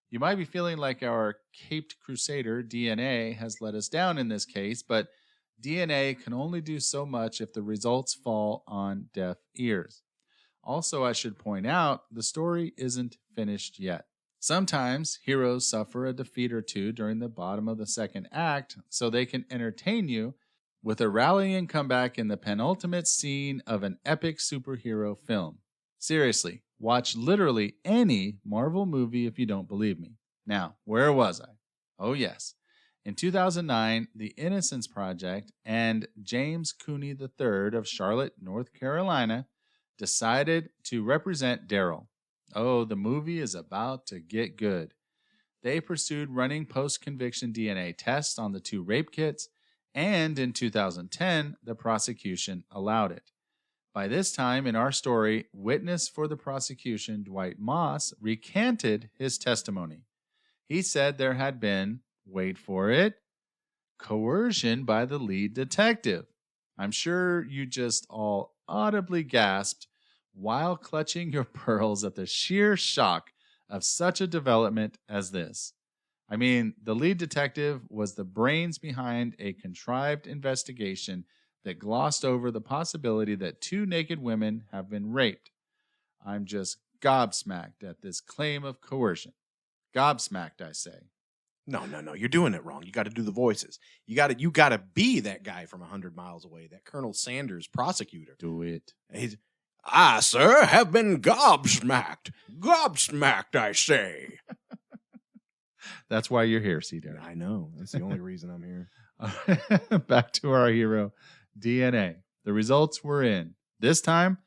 You might be feeling like our caped crusader DNA has let us down in this case, but DNA can only do so much if the results fall on deaf ears. Also, I should point out, the story isn't finished yet. Sometimes heroes suffer a defeat or two during the bottom of the second act so they can entertain you with a rallying comeback in the penultimate scene of an epic superhero film. Seriously, watch literally any Marvel movie if you don't believe me. Now, where was I? Oh yes. In 2009, the Innocence Project and James Cooney III of Charlotte, North Carolina, decided to represent Darryll. Oh, the movie is about to get good. They pursued running post-conviction DNA tests on the 2 rape kits, and in 2010, the prosecution allowed it. By this time in our story, witness for the prosecution, Dwight Moss, recanted his testimony. He said there had been, wait for it, coercion by the lead detective. I'm sure you just all audibly gasped while clutching your pearls at the sheer shock of such a development as this. I mean, the lead detective was the brains behind a contrived investigation that glossed over the possibility that 2 naked women have been raped. I'm just gobsmacked at this claim of coercion. Gobsmacked, I say. No. You're doing it wrong. You got to do the voices. You got to be that guy from 100 miles away, that Colonel Sanders prosecutor. Do it. I, sir, have been gobsmacked. Gobsmacked, I say. That's why you're here, C. Derick. I know. That's the only reason I'm here. Back to our hero, DNA. The results were in. This time,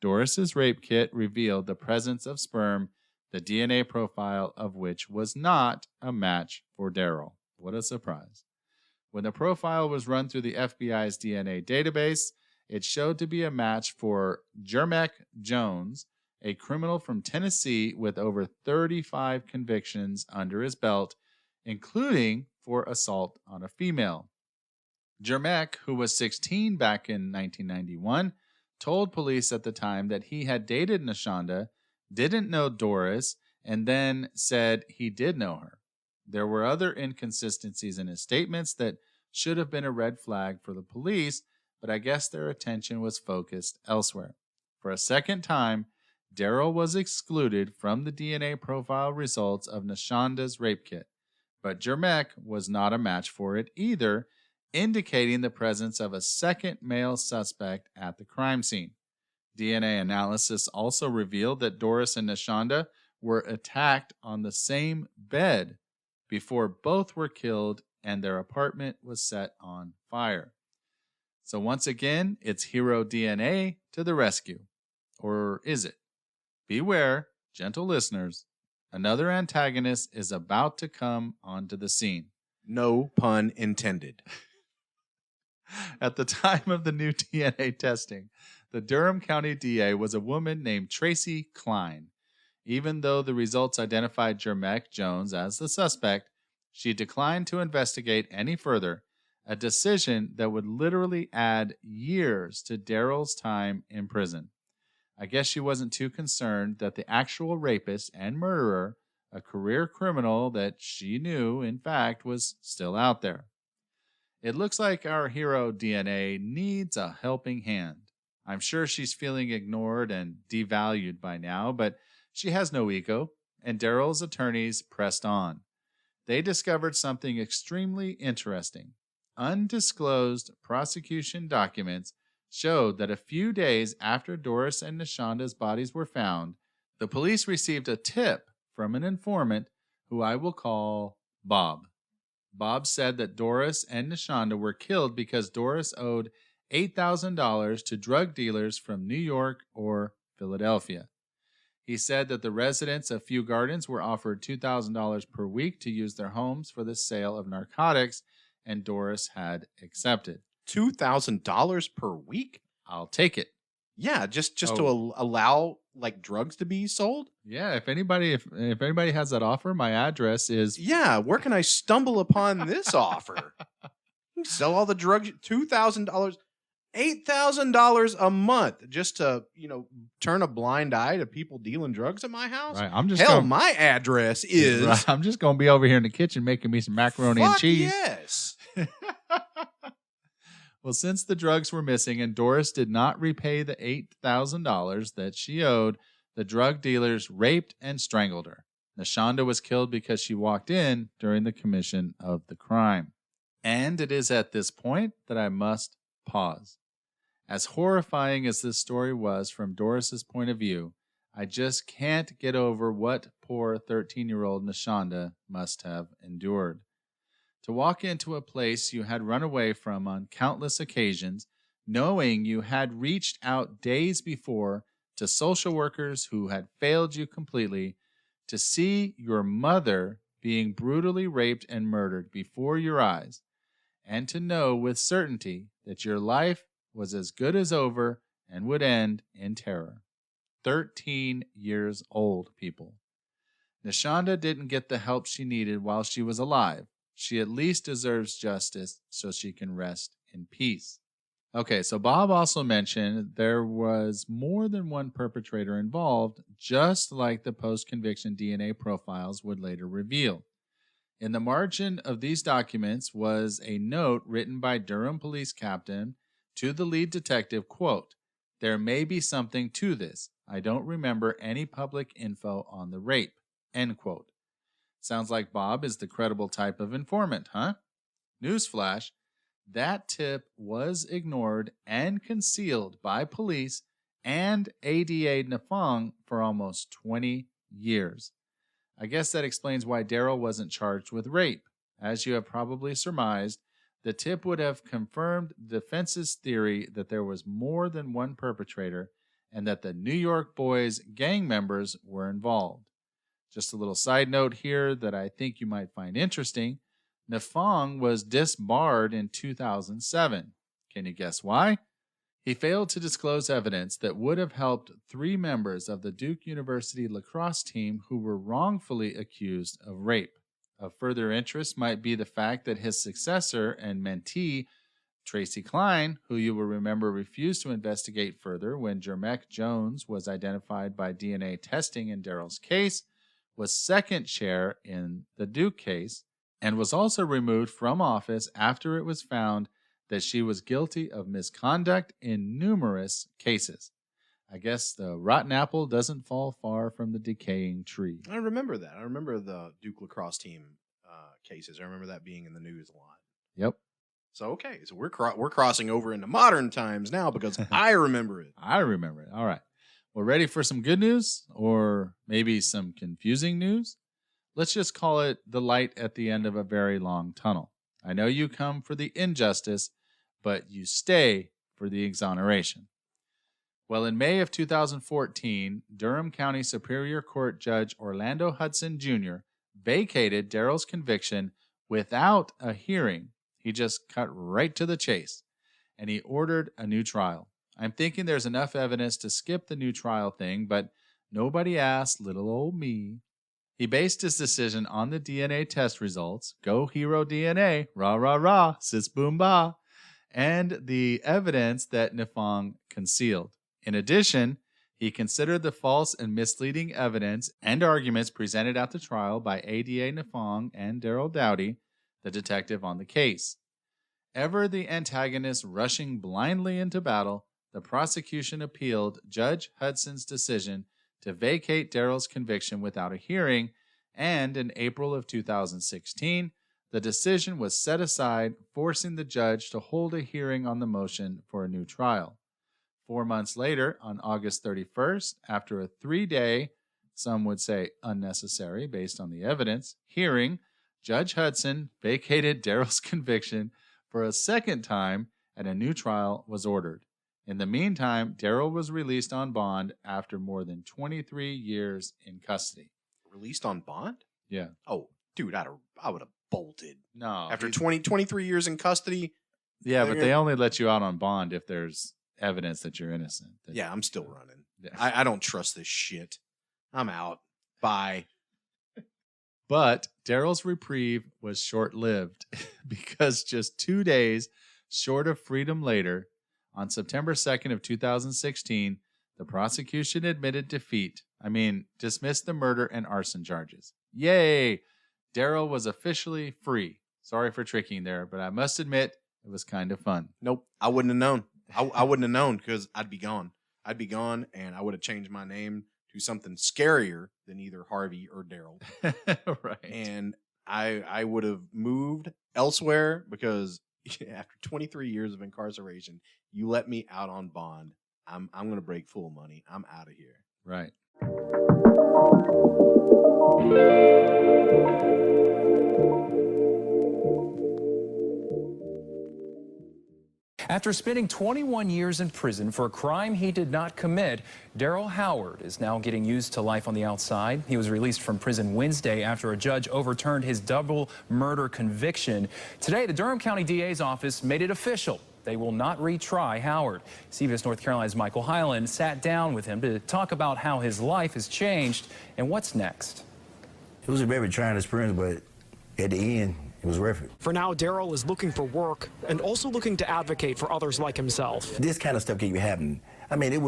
Doris's rape kit revealed the presence of sperm, the DNA profile of which was not a match for Darryll. What a surprise. When the profile was run through the FBI's DNA database, it showed to be a match for Jermack Jones, a criminal from Tennessee with over 35 convictions under his belt, including for assault on a female. Jermack, who was 16 back in 1991, told police at the time that he had dated Nishonda, didn't know Doris, and then said he did know her. There were other inconsistencies in his statements that should have been a red flag for the police, but I guess their attention was focused elsewhere. For a second time, Darryll was excluded from the DNA profile results of Nishonda's rape kit, but Derick was not a match for it either, indicating the presence of a second male suspect at the crime scene. DNA analysis also revealed that Doris and Nishonda were attacked on the same bed before both were killed and their apartment was set on fire. So once again, it's hero DNA to the rescue. Or is it? Beware, gentle listeners, another antagonist is about to come onto the scene. No pun intended. At the time of the new DNA testing, the Durham County DA was a woman named Tracy Klein. Even though the results identified Jermec Jones as the suspect, she declined to investigate any further, a decision that would literally add years to Darryl's time in prison. I guess she wasn't too concerned that the actual rapist and murderer, a career criminal that she knew, in fact, was still out there. It looks like our hero DNA needs a helping hand. I'm sure she's feeling ignored and devalued by now, but she has no ego, and Darryl's attorneys pressed on. They discovered something extremely interesting. Undisclosed prosecution documents showed that a few days after Doris and Nishonda's bodies were found, the police received a tip from an informant who I will call Bob. Bob said that Doris and Nishonda were killed because Doris owed $8,000 to drug dealers from New York or Philadelphia. He said that the residents of Few Gardens were offered $2,000 per week to use their homes for the sale of narcotics, and Doris had accepted. $2,000 per week? I'll take it. Yeah, just to allow like drugs to be sold? Yeah, if anybody has that offer, my address is... Yeah, where can I stumble upon this offer? Sell all the drugs, $2,000, $8,000 a month just to, turn a blind eye to people dealing drugs at my house? Right, my address is... Right, I'm just going to be over here in the kitchen making me some macaroni and cheese. Yes. Well, since the drugs were missing and Doris did not repay the $8,000 that she owed, the drug dealers raped and strangled her. Nishonda was killed because she walked in during the commission of the crime. And it is at this point that I must pause. As horrifying as this story was from Doris's point of view, I just can't get over what poor 13-year-old Nishonda must have endured. To walk into a place you had run away from on countless occasions, knowing you had reached out days before to social workers who had failed you completely, to see your mother being brutally raped and murdered before your eyes, and to know with certainty that your life was as good as over and would end in terror. 13 years old, people. Nishonda didn't get the help she needed while she was alive. She at least deserves justice so she can rest in peace. Okay, so Bob also mentioned there was more than one perpetrator involved, just like the post-conviction DNA profiles would later reveal. In the margin of these documents was a note written by Durham police captain to the lead detective, quote, "There may be something to this. I don't remember any public info on the rape," end quote. Sounds like Bob is the credible type of informant, huh? Newsflash, that tip was ignored and concealed by police and ADA Nafong for almost 20 years. I guess that explains why Darryll wasn't charged with rape. As you have probably surmised, the tip would have confirmed the defense's theory that there was more than one perpetrator and that the New York Boys gang members were involved. Just a little side note here that I think you might find interesting. Nafong was disbarred in 2007. Can you guess why? He failed to disclose evidence that would have helped 3 members of the Duke University lacrosse team who were wrongfully accused of rape. Of further interest might be the fact that his successor and mentee, Tracy Klein, who you will remember refused to investigate further when Jermec Jones was identified by DNA testing in Darryl's case, was second chair in the Duke case, and was also removed from office after it was found that she was guilty of misconduct in numerous cases. I guess the rotten apple doesn't fall far from the decaying tree. I remember that. I remember the Duke lacrosse team cases. I remember that being in the news a lot. Yep. So, okay. So we're crossing over into modern times now because I remember it. I remember it. All right. We're ready for some good news or maybe some confusing news? Let's just call it the light at the end of a very long tunnel. I know you come for the injustice, but you stay for the exoneration. Well, in May of 2014, Durham County Superior Court Judge Orlando Hudson Jr. vacated Darryl's conviction without a hearing. He just cut right to the chase, and he ordered a new trial. I'm thinking there's enough evidence to skip the new trial thing, but nobody asked little old me. He based his decision on the DNA test results, go hero DNA, rah, rah, rah, sis boom ba, and the evidence that Nifong concealed. In addition, he considered the false and misleading evidence and arguments presented at the trial by ADA Nifong and Darryl Dowdy, the detective on the case. Ever the antagonist rushing blindly into battle, the prosecution appealed Judge Hudson's decision to vacate Darryl's conviction without a hearing, and in April of 2016, the decision was set aside, forcing the judge to hold a hearing on the motion for a new trial. 4 months later, on August 31st, after a 3-day, some would say unnecessary based on the evidence, hearing, Judge Hudson vacated Darryl's conviction for a second time, and a new trial was ordered. In the meantime, Darryl was released on bond after more than 23 years in custody. Released on bond? Yeah. Oh, dude, I would have bolted. No. After 23 years in custody? Yeah, but they only let you out on bond if there's evidence that you're innocent. Yeah, I'm still running. Yeah. I don't trust this shit. I'm out. Bye. But Darryl's reprieve was short-lived because just 2 days short of freedom later, on September 2nd of 2016, the prosecution admitted defeat. Dismissed the murder and arson charges. Yay! Darryl was officially free. Sorry for tricking there, but I must admit it was kind of fun. Nope, I wouldn't have known. I wouldn't have known because I'd be gone. I'd be gone, and I would have changed my name to something scarier than either Harvey or Darryl. Right. And I would have moved elsewhere because after 23 years of incarceration, you let me out on bond. I'm going to break full money. I'm out of here. Right. After spending 21 years in prison for a crime he did not commit, Darryl Howard is now getting used to life on the outside. He was released from prison Wednesday after a judge overturned his double murder conviction. Today, the Durham County DA's office made it official. They will not retry Howard. CBS North Carolina's Michael Hyland sat down with him to talk about how his life has changed and what's next. It was a very trying experience, but at the end, it was worth it. For now, Darryl is looking for work and also looking to advocate for others like himself. This kind of stuff can't be happening. It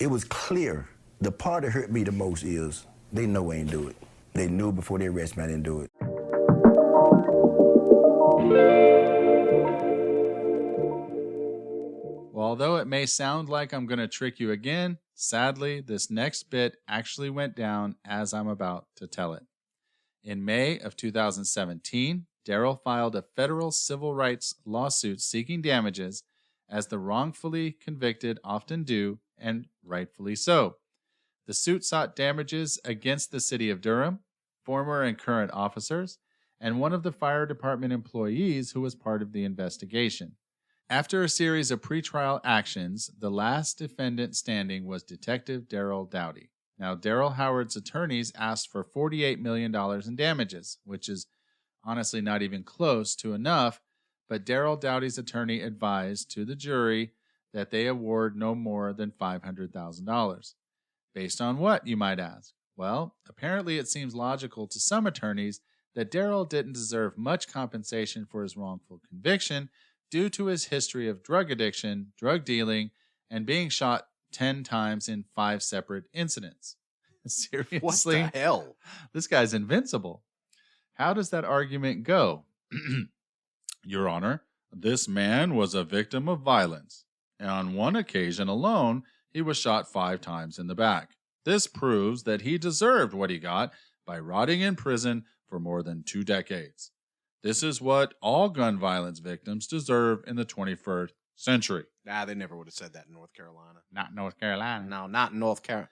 was clear. The part that hurt me the most is they know I ain't do it. They knew before they arrested me I didn't do it. Well, although it may sound like I'm going to trick you again, sadly, this next bit actually went down as I'm about to tell it. In May of 2017, Darryl filed a federal civil rights lawsuit seeking damages, as the wrongfully convicted often do, and rightfully so. The suit sought damages against the city of Durham, former and current officers, and one of the fire department employees who was part of the investigation. After a series of pretrial actions, the last defendant standing was Detective Darryl Dowdy. Now, Darryl Howard's attorneys asked for $48 million in damages, which is honestly not even close to enough, but Darryl Dowdy's attorney advised to the jury that they award no more than $500,000. Based on what, you might ask? Well, apparently it seems logical to some attorneys that Darryl didn't deserve much compensation for his wrongful conviction due to his history of drug addiction, drug dealing, and being shot 10 times in 5 separate incidents. Seriously? What the hell? This guy's invincible. How does that argument go? Your Honor, this man was a victim of violence. And on one occasion alone, he was shot 5 times in the back. This proves that he deserved what he got by rotting in prison for more than 2 decades. This is what all gun violence victims deserve in the 21st century. Nah, they never would have said that in North Carolina. Not North Carolina. No, not in North Kakalaki.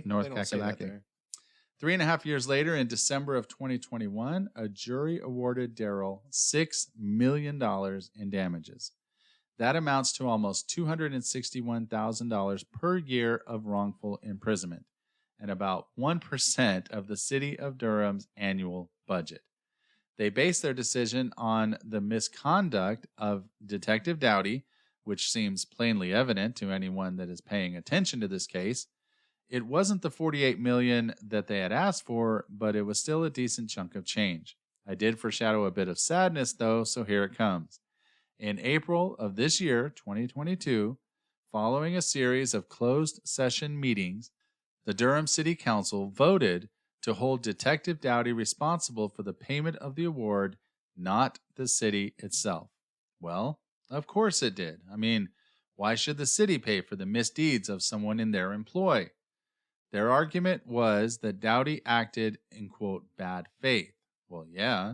North They don't say that Kakalaki. there. 3.5 years later, in December of 2021, a jury awarded Darryll $6 million in damages. That amounts to almost $261,000 per year of wrongful imprisonment, and about 1% of the city of Durham's annual budget. They based their decision on the misconduct of Detective Dowdy, which seems plainly evident to anyone that is paying attention to this case. It wasn't the $48 million that they had asked for, but it was still a decent chunk of change. I did foreshadow a bit of sadness, though, so here it comes. In April of this year, 2022, following a series of closed session meetings, the Durham City Council voted to hold Detective Dowdy responsible for the payment of the award, not the city itself. Well, of course it did. I mean, why should the city pay for the misdeeds of someone in their employ? Their argument was that Dowdy acted in, quote, bad faith. Well, yeah.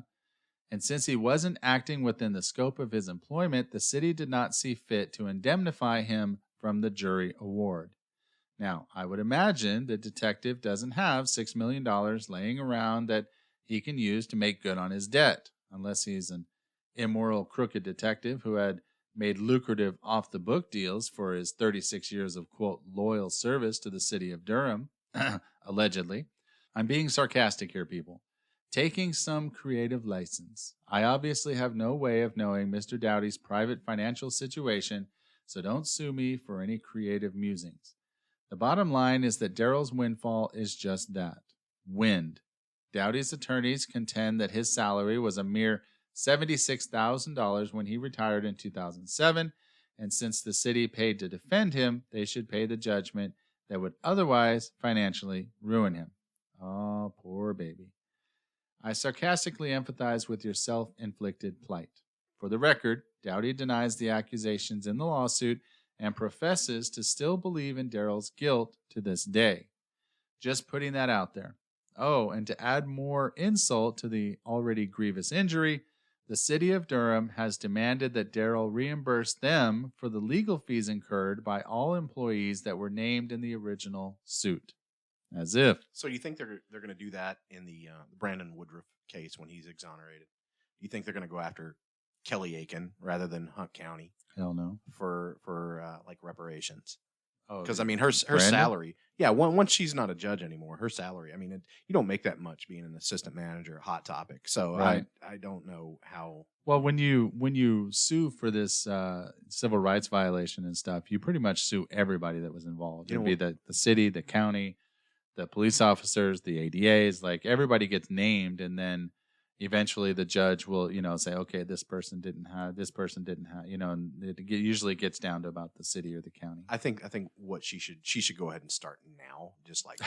And since he wasn't acting within the scope of his employment, the city did not see fit to indemnify him from the jury award. Now, I would imagine the detective doesn't have $6 million laying around that he can use to make good on his debt, unless he's an immoral, crooked detective who had made lucrative off-the-book deals for his 36 years of, quote, loyal service to the city of Durham, allegedly. I'm being sarcastic here, people. Taking some creative license. I obviously have no way of knowing Mr. Dowdy's private financial situation, so don't sue me for any creative musings. The bottom line is that Darryl's windfall is just that, wind. Dowdy's attorneys contend that his salary was a mere $76,000 when he retired in 2007, and since the city paid to defend him, they should pay the judgment that would otherwise financially ruin him. Oh, poor baby. I sarcastically empathize with your self-inflicted plight. For the record, Dowdy denies the accusations in the lawsuit and professes to still believe in Darryl's guilt to this day. Just putting that out there. Oh, and to add more insult to the already grievous injury, the city of Durham has demanded that Darryll reimburse them for the legal fees incurred by all employees that were named in the original suit. As if. So you think they're going to do that in the Brandon Woodruff case when he's exonerated? Do you think they're going to go after Kelly Aiken rather than Hunt County? Hell no. For like reparations? Oh, because I mean her salary. Yeah, once she's not a judge anymore, her salary. I mean, you don't make that much being an assistant manager at Hot Topic. So right. I don't know how. Well, when you sue for this civil rights violation and stuff, you pretty much sue everybody that was involved. It'd be the city, the county, the police officers, the ADAs, like everybody gets named, and then eventually the judge will, say, okay, this person didn't have, and it usually gets down to about the city or the county. I think what she should go ahead and start now, just like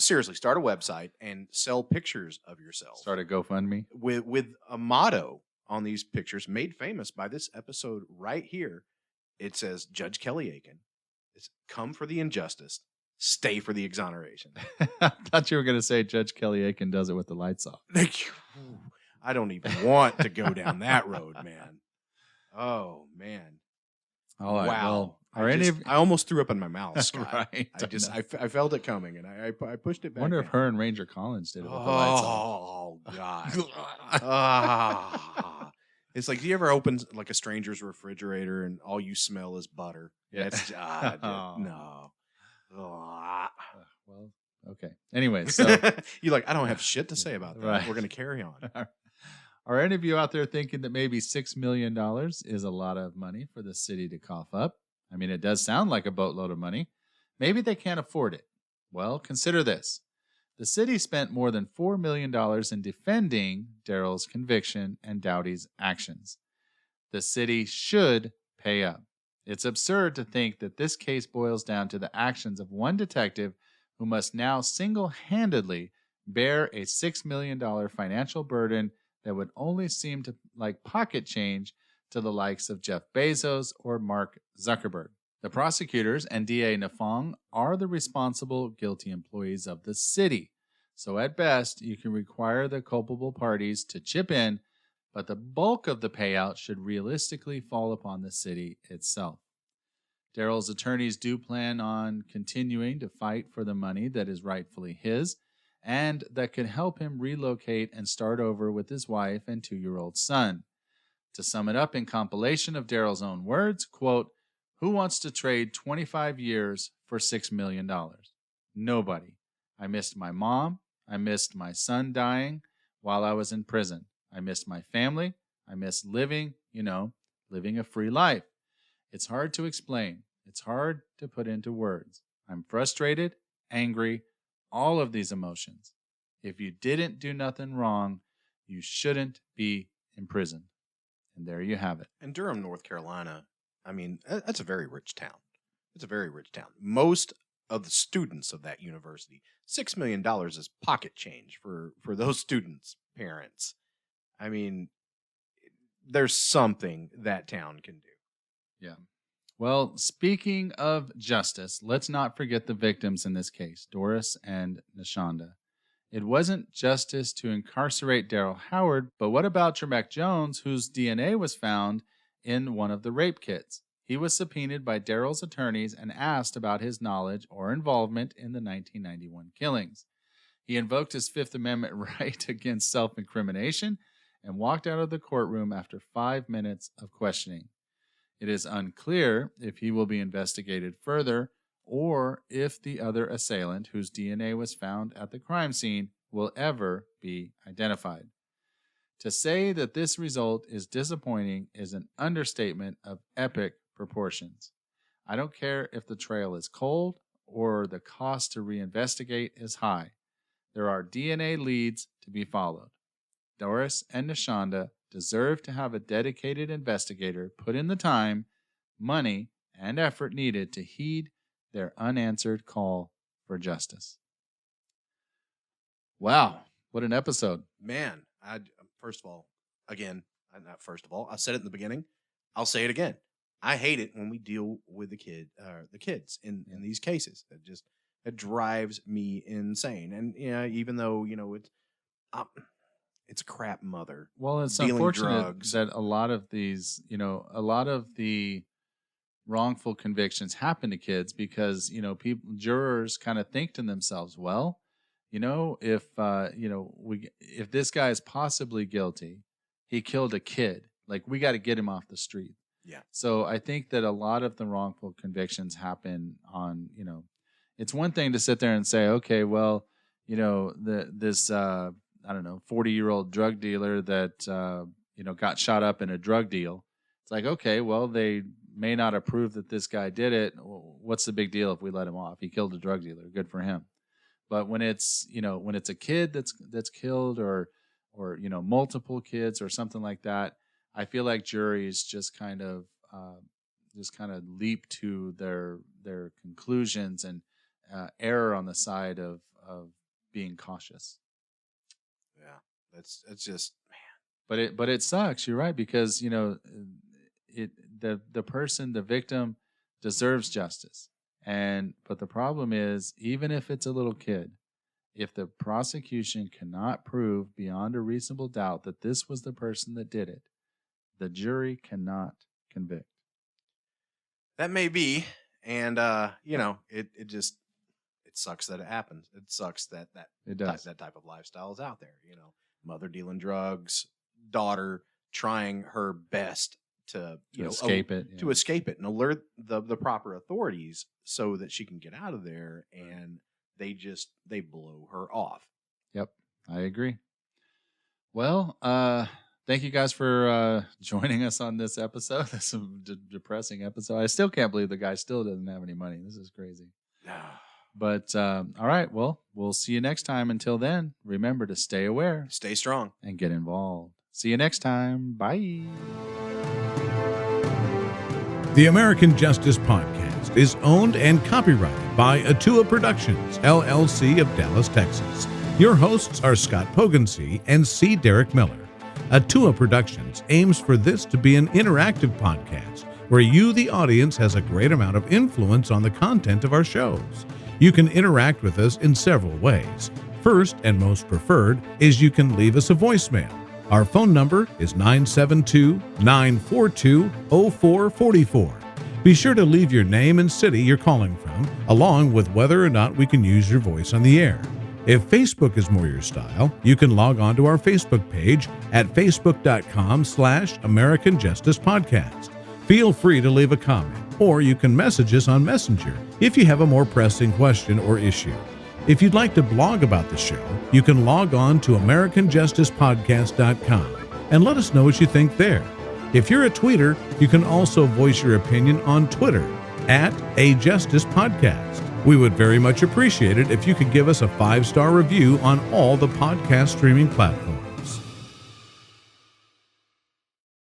seriously, start a website and sell pictures of yourself. Start a GoFundMe with a motto on these pictures made famous by this episode right here. It says, Judge Kelly Aiken, it's come for the injustice, stay for the exoneration. I thought you were going to say Judge Kelly Aiken does it with the lights off. I don't even want to go down that road, man. Oh, man. All right. Wow. Well, I almost threw up in my mouth, Scott. Right. I felt it coming, and I pushed it back. I wonder if down. her and Ranger Collins did it with the lights off. Oh, God. It's like, do you ever open like a stranger's refrigerator and all you smell is butter? Yeah. That's no. Well, okay. Anyway, so you're like, I don't have shit to say about that. Right. We're going to carry on. Are any of you out there thinking that maybe $6 million is a lot of money for the city to cough up? I mean, it does sound like a boatload of money. Maybe they can't afford it. Well, consider this. The city spent more than $4 million in defending Darryl's conviction and Dowdy's actions. The city should pay up. It's absurd to think that this case boils down to the actions of one detective who must now single-handedly bear a $6 million financial burden that would only seem to like pocket change to the likes of Jeff Bezos or Mark Zuckerberg. The prosecutors and DA Nafong are the responsible guilty employees of the city. So at best, you can require the culpable parties to chip in, but the bulk of the payout should realistically fall upon the city itself. Darryll's attorneys do plan on continuing to fight for the money that is rightfully his and that could help him relocate and start over with his wife and 2-year-old son. To sum it up in compilation of Darryll's own words, quote, "Who wants to trade 25 years for $6 million? Nobody. I missed my mom. I missed my son dying while I was in prison. I missed my family. I missed living a free life. It's hard to explain. It's hard to put into words. I'm frustrated, angry, all of these emotions. If you didn't do nothing wrong, you shouldn't be imprisoned." And there you have it. And Durham, North Carolina, I mean, that's a very rich town. It's a very rich town. Most of the students of that university, $6 million is pocket change for those students' parents. I mean, there's something that town can do. Yeah. Well, speaking of justice, let's not forget the victims in this case, Doris and Nishonda. It wasn't justice to incarcerate Darryl Howard, but what about Jermack Jones, whose DNA was found in one of the rape kits? He was subpoenaed by Darryl's attorneys and asked about his knowledge or involvement in the 1991 killings. He invoked his Fifth Amendment right against self-incrimination and walked out of the courtroom after 5 minutes of questioning. It is unclear if he will be investigated further or if the other assailant, whose DNA was found at the crime scene, will ever be identified. To say that this result is disappointing is an understatement of epic proportions. I don't care if the trail is cold or the cost to reinvestigate is high. There are DNA leads to be followed. Doris and Nishonda deserve to have a dedicated investigator put in the time, money, and effort needed to heed their unanswered call for justice. Wow, what an episode. Man, I said it in the beginning. I'll say it again. I hate it when we deal with the kids in these cases. It drives me insane. And even though it's a crap mother. Well, it's dealing unfortunate drugs. that a lot of the wrongful convictions happen to kids because, jurors kind of think to themselves, well, if this guy is possibly guilty, he killed a kid, like we got to get him off the street. Yeah. So I think that a lot of the wrongful convictions happen on, it's one thing to sit there and say, okay, well, this 40-year-old drug dealer that, got shot up in a drug deal. It's like, okay, well, they may not approve that this guy did it. What's the big deal if we let him off? He killed a drug dealer. Good for him. But when it's a kid that's killed or multiple kids or something like that, I feel like juries just kind of leap to their conclusions and err on the side of being cautious. Yeah, that's just, man. But it sucks. You're right, because the person, the victim, deserves justice. But the problem is, even if it's a little kid, if the prosecution cannot prove beyond a reasonable doubt that this was the person that did it, the jury cannot convict. That may be, and it sucks that it happens. It sucks that that type of lifestyle is out there. Mother dealing drugs, daughter trying her best to escape it and alert the proper authorities so that she can get out of there, and they blow her off. Yep, I agree. Well, thank you guys for joining us on this episode. This is a depressing episode. I still can't believe the guy still doesn't have any money. This is crazy. But all right, well, we'll see you next time. Until then, remember to stay aware, stay strong, and get involved. See you next time. Bye. The American Justice Podcast is owned and copyrighted by Atua Productions, LLC of Dallas, Texas. Your hosts are Scott Pogensey and C. Derek Miller. Atua Productions aims for this to be an interactive podcast where you, the audience, has a great amount of influence on the content of our shows. You can interact with us in several ways. First and most preferred is you can leave us a voicemail. Our phone number is 972-942-0444. Be sure to leave your name and city you're calling from, along with whether or not we can use your voice on the air. If Facebook is more your style, you can log on to our Facebook page at facebook.com/American Justice Podcast. Feel free to leave a comment, or you can message us on Messenger if you have a more pressing question or issue. If you'd like to blog about the show, you can log on to AmericanJusticePodcast.com and let us know what you think there. If you're a tweeter, you can also voice your opinion on Twitter at @AJusticePodcast. We would very much appreciate it if you could give us a 5-star review on all the podcast streaming platforms.